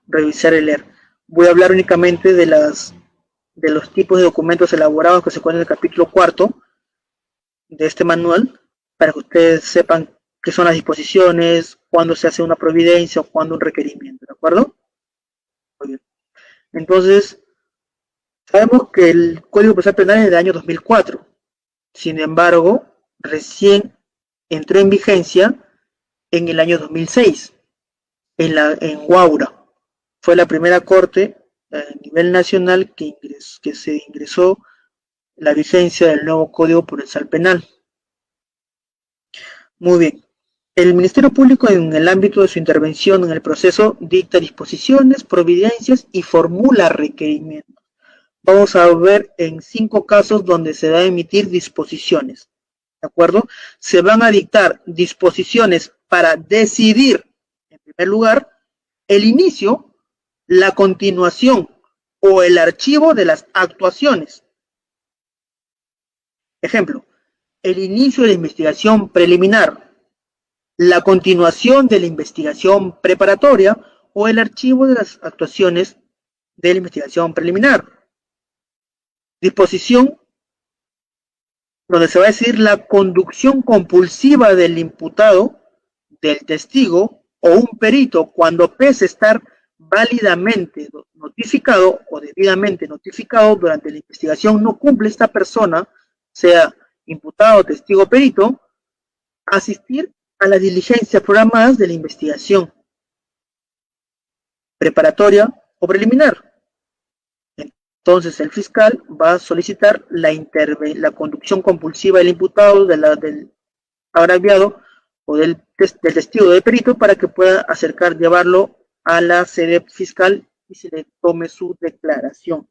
revisar y leer. Voy a hablar únicamente de los tipos de documentos elaborados que se encuentran en el capítulo 4 de este manual, para que ustedes sepan qué son las disposiciones, cuándo se hace una providencia o cuándo un requerimiento, ¿de acuerdo? Muy bien. Entonces, sabemos que el Código Procesal Penal es del año 2004. Sin embargo, recién entró en vigencia en el año 2006, en Guaura. Fue la primera corte a nivel nacional que se ingresó la vigencia del nuevo Código Procesal Penal. Muy bien. El Ministerio Público, en el ámbito de su intervención en el proceso, dicta disposiciones, providencias y formula requerimientos. Vamos a ver en 5 casos donde se va a emitir disposiciones. ¿De acuerdo? Se van a dictar disposiciones para decidir, en primer lugar, el inicio, la continuación o el archivo de las actuaciones. Ejemplo, el inicio de la investigación preliminar, la continuación de la investigación preparatoria o el archivo de las actuaciones de la investigación preliminar. Disposición donde se va a decir la conducción compulsiva del imputado, del testigo o un perito cuando pese estar válidamente notificado o debidamente notificado durante la investigación no cumple esta persona, sea imputado, testigo o perito, asistir a las diligencias programadas de la investigación preparatoria o preliminar. Entonces el fiscal va a solicitar la conducción compulsiva del imputado, del agraviado o del testigo o del perito para que pueda llevarlo a la sede fiscal y se le tome su declaración.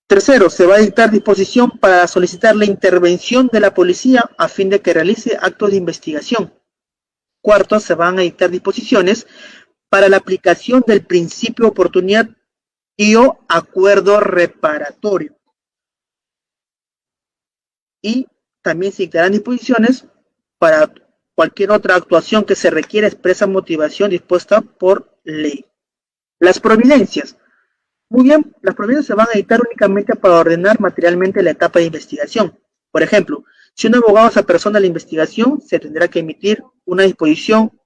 Tercero, se va a dictar disposición para solicitar la intervención de la policía a fin de que realice actos de investigación. Cuarto, se van a dictar disposiciones para la aplicación del principio de oportunidad y o acuerdo reparatorio. Y también se dictarán disposiciones para cualquier otra actuación que se requiera expresa motivación dispuesta por ley. Las providencias. Muy bien, las providencias se van a dictar únicamente para ordenar materialmente la etapa de investigación. Por ejemplo, si un abogado se apersona a la investigación, se tendrá que emitir una disposición,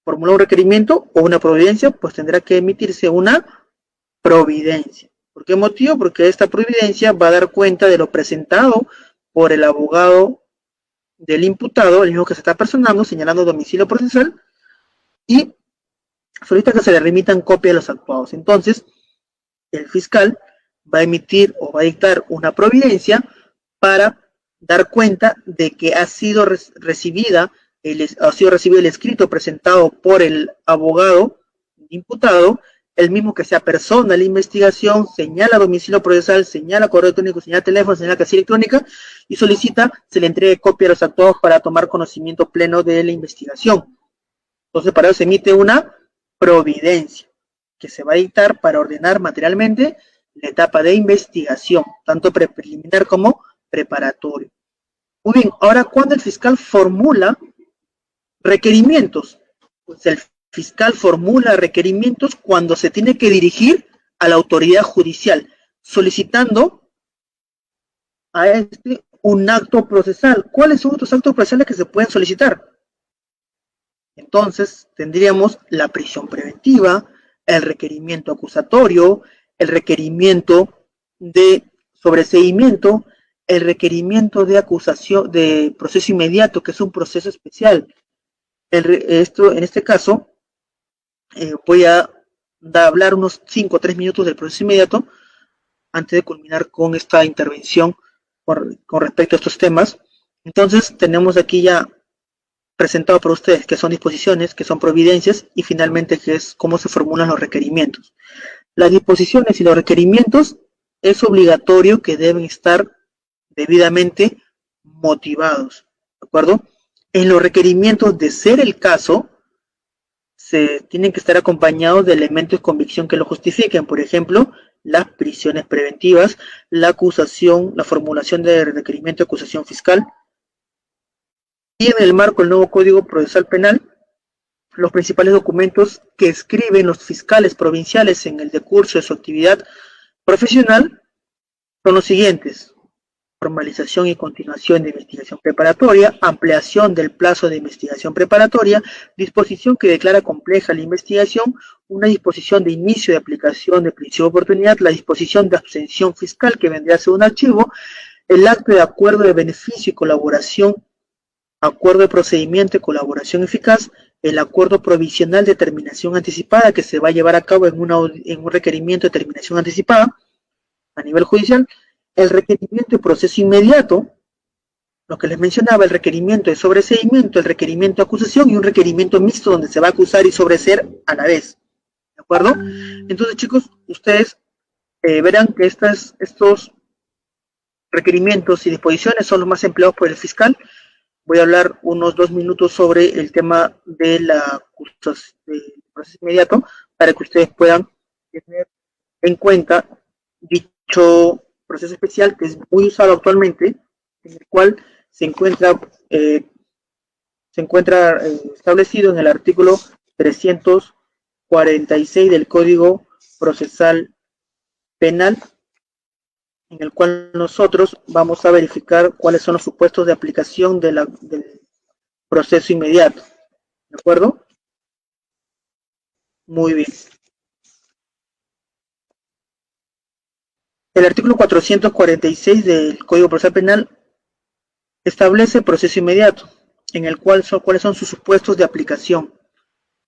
formular un requerimiento o una providencia, pues tendrá que emitirse una providencia. ¿Por qué motivo? Porque esta providencia va a dar cuenta de lo presentado por el abogado del imputado, el mismo que se está personando, señalando domicilio procesal, y solicita que se le remitan copia de los actuados. Entonces, el fiscal va a emitir o va a dictar una providencia para dar cuenta de que ha sido recibido el escrito presentado por el abogado imputado, el mismo que se apersona a la investigación, señala domicilio procesal, señala correo electrónico, señala teléfono, señala casilla electrónica y solicita se le entregue copia a los actuados para tomar conocimiento pleno de la investigación. Entonces, para eso se emite una providencia que se va a dictar para ordenar materialmente la etapa de investigación, tanto preliminar como preparatorio. Muy bien, ahora cuando el fiscal formula requerimientos, pues el fiscal formula requerimientos cuando se tiene que dirigir a la autoridad judicial, solicitando a un acto procesal. ¿Cuáles son otros actos procesales que se pueden solicitar? Entonces, tendríamos la prisión preventiva, el requerimiento acusatorio, el requerimiento de sobreseimiento, el requerimiento de acusación de proceso inmediato, que es un proceso especial. En este caso, voy a hablar unos 5 o 3 minutos del proceso inmediato antes de culminar con esta intervención con respecto a estos temas. Entonces, tenemos aquí ya presentado para ustedes que son disposiciones, que son providencias y finalmente que es cómo se formulan los requerimientos. Las disposiciones y los requerimientos es obligatorio que deben estar debidamente motivados, ¿de acuerdo? En los requerimientos, de ser el caso, se tienen que estar acompañados de elementos de convicción que lo justifiquen, por ejemplo, las prisiones preventivas, la acusación, la formulación de requerimiento de acusación fiscal, y en el marco del nuevo Código Procesal Penal, los principales documentos que escriben los fiscales provinciales en el decurso de su actividad profesional son los siguientes: formalización y continuación de investigación preparatoria, ampliación del plazo de investigación preparatoria, disposición que declara compleja la investigación, una disposición de inicio de aplicación del principio de oportunidad, la disposición de abstención fiscal que vendría a ser un archivo, el acto de acuerdo de beneficio y colaboración, acuerdo de procedimiento y colaboración eficaz, el acuerdo provisional de terminación anticipada que se va a llevar a cabo en un requerimiento de terminación anticipada a nivel judicial, el requerimiento de proceso inmediato, lo que les mencionaba, el requerimiento de sobreseimiento, el requerimiento de acusación y un requerimiento mixto donde se va a acusar y sobreseer a la vez. ¿De acuerdo? Entonces, chicos, ustedes verán que estos requerimientos y disposiciones son los más empleados por el fiscal. Voy a hablar unos 2 minutos sobre el tema de del proceso inmediato para que ustedes puedan tener en cuenta dicho proceso especial que es muy usado actualmente, en el cual se encuentra establecido en el artículo 346 del Código Procesal Penal, en el cual nosotros vamos a verificar cuáles son los supuestos de aplicación del proceso inmediato. ¿De acuerdo? Muy bien. El artículo 446 del Código Procesal Penal establece proceso inmediato, en el cual cuáles son sus supuestos de aplicación.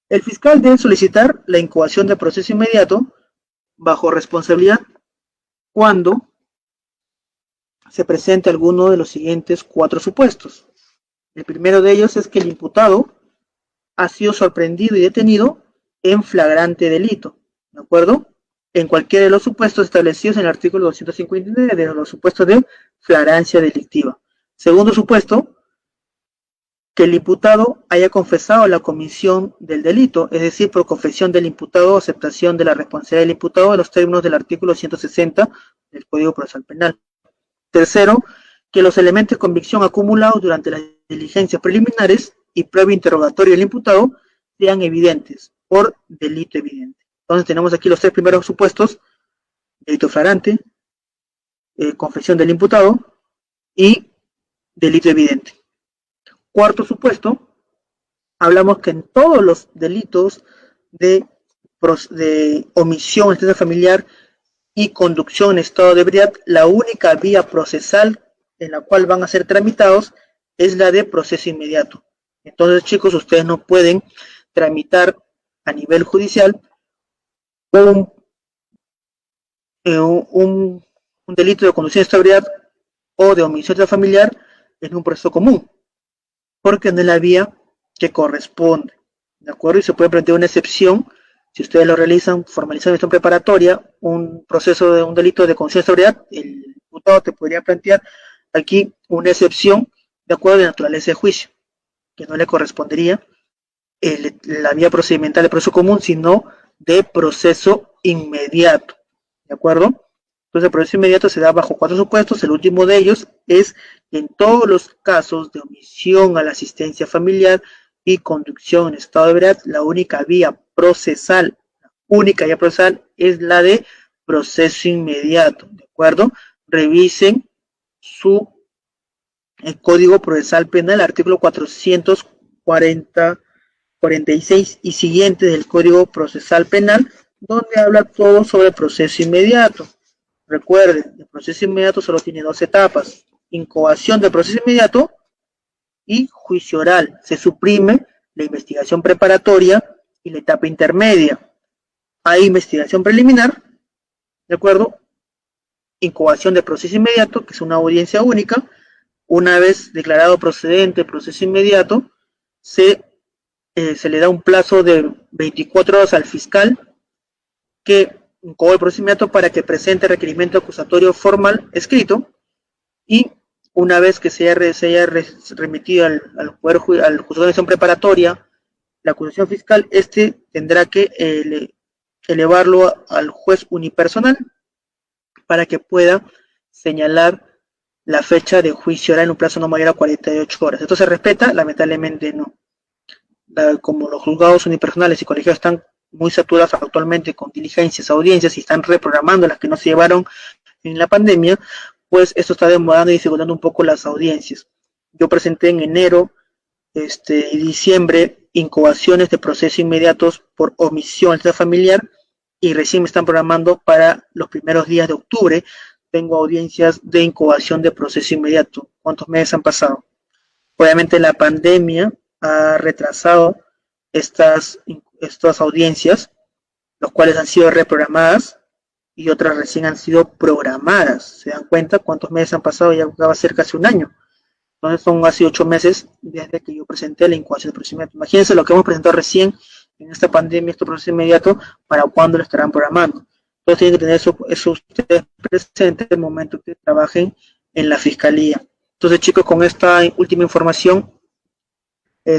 El fiscal debe solicitar la incoación de proceso inmediato bajo responsabilidad cuando se presente alguno de los siguientes 4 supuestos. El primero de ellos es que el imputado ha sido sorprendido y detenido en flagrante delito, ¿de acuerdo? En cualquiera de los supuestos establecidos en el artículo 259 de los supuestos de flagrancia delictiva. Segundo supuesto, que el imputado haya confesado la comisión del delito, es decir, por confesión del imputado o aceptación de la responsabilidad del imputado en los términos del artículo 160 del Código Procesal Penal. Tercero, que los elementos de convicción acumulados durante las diligencias preliminares y previo interrogatorio del imputado sean evidentes por delito evidente. Entonces tenemos aquí los 3 primeros supuestos: delito flagrante, confesión del imputado y delito evidente. Cuarto supuesto, hablamos que en todos los delitos de omisión en estado familiar y conducción en estado de ebriedad, la única vía procesal en la cual van a ser tramitados es la de proceso inmediato. Entonces, chicos, ustedes no pueden tramitar a nivel judicial un delito de conducción en estado de ebriedad o de omisión familiar en un proceso común, porque no es la vía que corresponde, ¿de acuerdo? Y se puede plantear una excepción si ustedes lo realizan formalizando esto en preparatoria, un proceso de un delito de conducción de ebriedad, el imputado te podría plantear aquí una excepción de acuerdo a la naturaleza de juicio, que no le correspondería la vía procedimental de proceso común, sino de proceso inmediato, ¿de acuerdo? Entonces el proceso inmediato se da bajo 4 supuestos. El último de ellos es en todos los casos de omisión a la asistencia familiar y conducción en estado de ebriedad, la única vía procesal es la de proceso inmediato, ¿de acuerdo? Revisen el Código Procesal Penal, artículo 446 y siguientes del Código Procesal Penal, donde habla todo sobre el proceso inmediato. Recuerden, el proceso inmediato solo tiene dos etapas: incoación del proceso inmediato y juicio oral. Se suprime la investigación preparatoria y la etapa intermedia. Hay investigación preliminar, ¿de acuerdo? Incoación del proceso inmediato, que es una audiencia única. Una vez declarado procedente el proceso inmediato, se le da un plazo de 24 horas al fiscal que incoó el proceso inmediato para que presente requerimiento acusatorio formal escrito, y una vez que se haya remitido al juzgado de acción preparatoria la acusación fiscal, tendrá que elevarlo al juez unipersonal para que pueda señalar la fecha de juicio oral en un plazo no mayor a 48 horas. ¿Esto se respeta? Lamentablemente no. Como los juzgados unipersonales y colegiados están muy saturados actualmente con diligencias, audiencias, y están reprogramando las que no se llevaron en la pandemia, pues esto está demorando y dificultando un poco las audiencias. Yo presenté en enero y diciembre incoaciones de proceso inmediatos por omisión familiar, y recién me están programando para los primeros días de octubre. Tengo audiencias de incoación de proceso inmediato. ¿Cuántos meses han pasado? Obviamente la pandemia ha retrasado estas audiencias, los cuales han sido reprogramadas y otras recién han sido programadas. ¿Se dan cuenta cuántos meses han pasado? Ya va a ser casi un año. Entonces son casi 8 meses desde que yo presenté la incoación de proceso inmediato. Imagínense lo que hemos presentado recién en esta pandemia, este proceso inmediato, para cuándo lo estarán programando. Entonces tienen que tener eso ustedes presentes en el momento que trabajen en la fiscalía. Entonces, chicos, con esta última información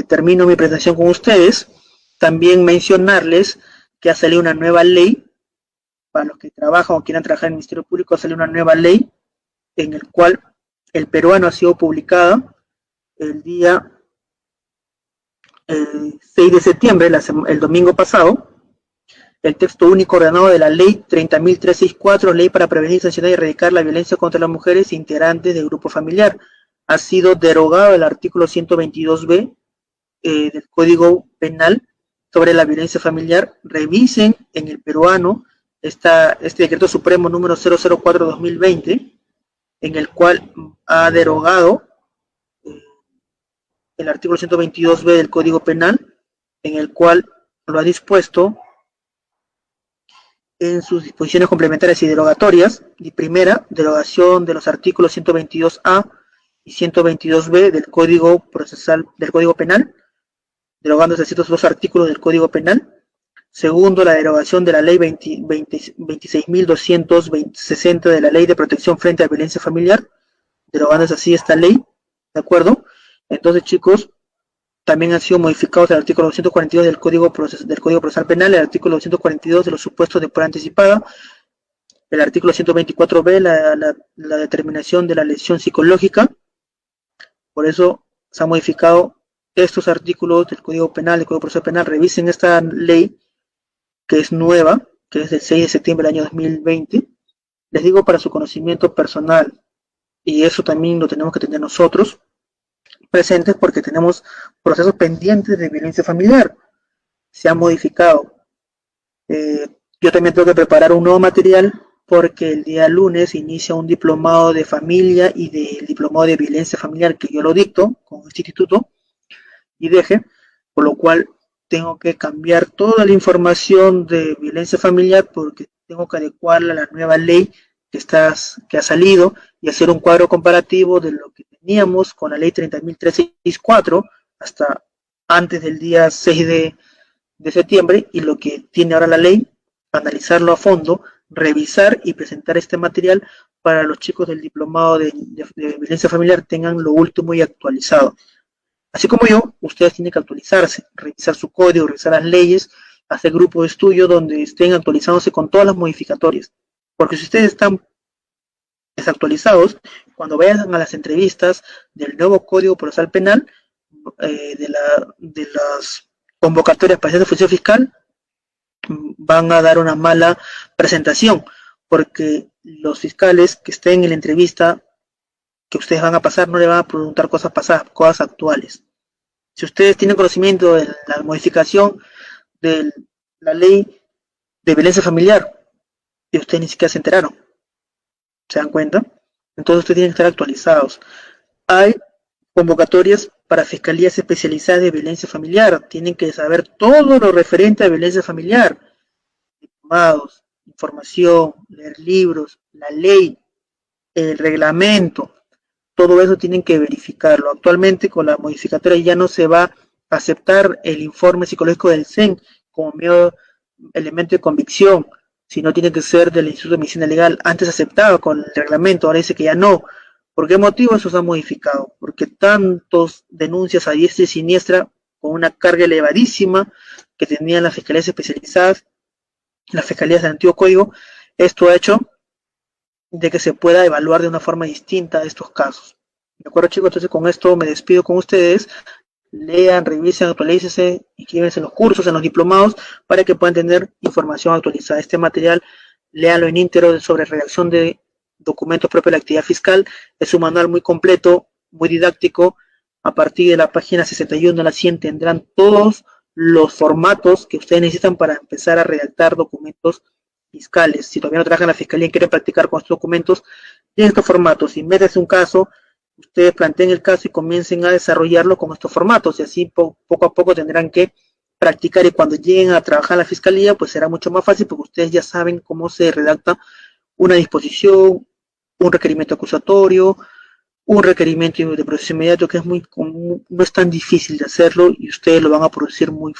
termino mi presentación con ustedes. También mencionarles que ha salido una nueva ley para los que trabajan o quieran trabajar en el Ministerio Público. Ha salido una nueva ley en el cual el peruano ha sido publicada el día 6 de septiembre, el domingo pasado. El texto único ordenado de la ley 30.364, ley para prevenir, sancionar y erradicar la violencia contra las mujeres integrantes del grupo familiar. Ha sido derogado el artículo 122b del Código Penal sobre la violencia familiar. Revisen en el peruano este decreto supremo número 004-2020, en el cual ha derogado el artículo 122b del Código Penal, en el cual lo ha dispuesto en sus disposiciones complementarias y derogatorias. Y primera, derogación de los artículos 122a y 122b del Código Penal, derogándose estos dos artículos del Código Penal. Segundo, la derogación de la ley 26.260 de la Ley de Protección frente a la Violencia Familiar, derogándose así esta ley, ¿de acuerdo? Entonces, chicos, también han sido modificados el artículo 242 del Código Procesal Penal, el artículo 242 de los supuestos de prueba anticipada, el artículo 124b, la determinación de la lesión psicológica. Por eso se han modificado estos artículos del Código Penal, del Código Procesal Penal. Revisen esta ley, que es nueva, que es del 6 de septiembre del año 2020. Les digo para su conocimiento personal, y eso también lo tenemos que tener nosotros presentes, porque tenemos procesos pendientes de violencia familiar. Se han modificado. Yo también tengo que preparar un nuevo material, porque el día lunes inicia un diplomado de familia y del diplomado de violencia familiar, que yo lo dicto con este instituto y deje, por lo cual tengo que cambiar toda la información de violencia familiar, porque tengo que adecuarla a la nueva ley que ha salido, y hacer un cuadro comparativo de lo que teníamos con la ley 30.364 hasta antes del día 6 de septiembre y lo que tiene ahora la ley, analizarlo a fondo, revisar y presentar este material para los chicos del diplomado de violencia familiar tengan lo último y actualizado. Así como yo, ustedes tienen que actualizarse, revisar su código, revisar las leyes, hacer grupos de estudio donde estén actualizándose con todas las modificatorias. Porque si ustedes están desactualizados, cuando vayan a las entrevistas del nuevo Código Procesal Penal, de las convocatorias para hacer función fiscal, van a dar una mala presentación, porque los fiscales que estén en la entrevista que ustedes van a pasar no le van a preguntar cosas pasadas, cosas actuales. Si ustedes tienen conocimiento de la modificación de la ley de violencia familiar y ustedes ni siquiera se enteraron. ¿Se dan cuenta? Entonces ustedes tienen que estar actualizados. Hay convocatorias para fiscalías especializadas de violencia familiar. Tienen que saber todo lo referente a violencia familiar. Diplomados, información, leer libros, la ley, el reglamento, todo eso tienen que verificarlo. Actualmente con la modificatoria ya no se va a aceptar el informe psicológico del CEN como medio elemento de convicción, sino tiene que ser del Instituto de Medicina Legal. Antes aceptaba con el reglamento, ahora dice que ya no. ¿Por qué motivo eso se ha modificado? Porque tantos denuncias a diestra y siniestra con una carga elevadísima que tenían las fiscalías especializadas, las fiscalías del antiguo código, esto ha hecho de que se pueda evaluar de una forma distinta estos casos. ¿De acuerdo, chicos? Entonces con esto me despido con ustedes. Lean, revisen, actualícense, inscríbanse en los cursos, en los diplomados, para que puedan tener información actualizada. Este material, léanlo en íntegro sobre redacción de documentos propios de la actividad fiscal. Es un manual muy completo, muy didáctico. A partir de la página 61 a la 100 tendrán todos los formatos que ustedes necesitan para empezar a redactar documentos fiscales. Si todavía no trabajan en la fiscalía y quieren practicar con estos documentos, tienen estos formatos. Si metes un caso, ustedes planteen el caso y comiencen a desarrollarlo con estos formatos y así poco a poco tendrán que practicar y cuando lleguen a trabajar en la fiscalía pues será mucho más fácil porque ustedes ya saben cómo se redacta una disposición, un requerimiento acusatorio, un requerimiento de proceso inmediato que es no es tan difícil de hacerlo y ustedes lo van a producir muy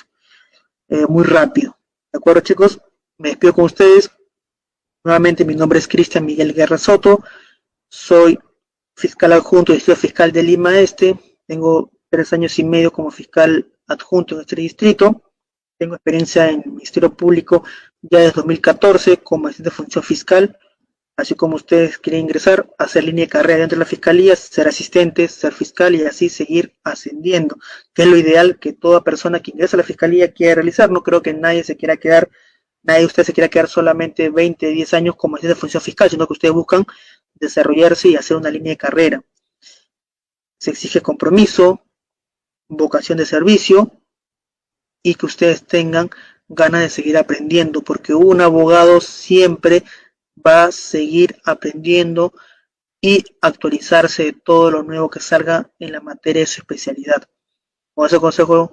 rápido. ¿De acuerdo, chicos? Me despido con ustedes. Nuevamente mi nombre es Cristian Miguel Guerra Soto. Soy fiscal adjunto del Distrito Fiscal de Lima Este. Tengo 3 años y medio como fiscal adjunto en este distrito. Tengo experiencia en el Ministerio Público ya desde 2014 como asistente de función fiscal. Así como ustedes quieren ingresar, hacer línea de carrera dentro de la fiscalía, ser asistente, ser fiscal y así seguir ascendiendo, que es lo ideal que toda persona que ingresa a la fiscalía quiera realizar. No creo que nadie se quiera quedar, nadie de ustedes se quiera quedar solamente 20, 10 años como asistente de función fiscal, sino que ustedes buscan desarrollarse y hacer una línea de carrera. Se exige compromiso, vocación de servicio y que ustedes tengan ganas de seguir aprendiendo, porque un abogado siempre va a seguir aprendiendo y actualizarse de todo lo nuevo que salga en la materia de su especialidad. Con ese consejo,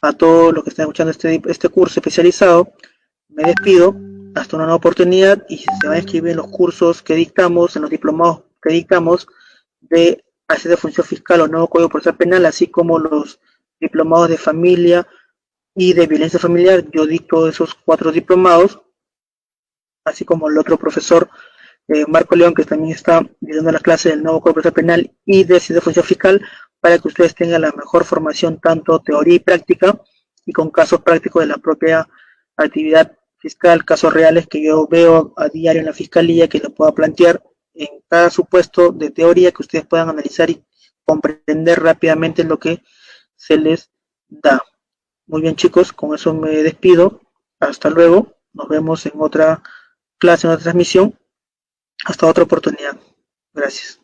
a todos los que están escuchando este curso especializado, me despido hasta una nueva oportunidad y si se van a inscribir en los cursos que dictamos, en los diplomados que dictamos de hacer de función fiscal o nuevo código procesal penal, así como los diplomados de familia y de violencia familiar, yo dicto esos 4 diplomados, así como el otro profesor Marco León, que también está dando las clases del nuevo Código Procesal Penal y de función fiscal, para que ustedes tengan la mejor formación, tanto teoría y práctica, y con casos prácticos de la propia actividad fiscal, casos reales que yo veo a diario en la fiscalía, que lo pueda plantear en cada supuesto de teoría, que ustedes puedan analizar y comprender rápidamente lo que se les da. Muy bien, chicos, con eso me despido. Hasta luego. Nos vemos en otra clase, en otra transmisión. Hasta otra oportunidad. Gracias.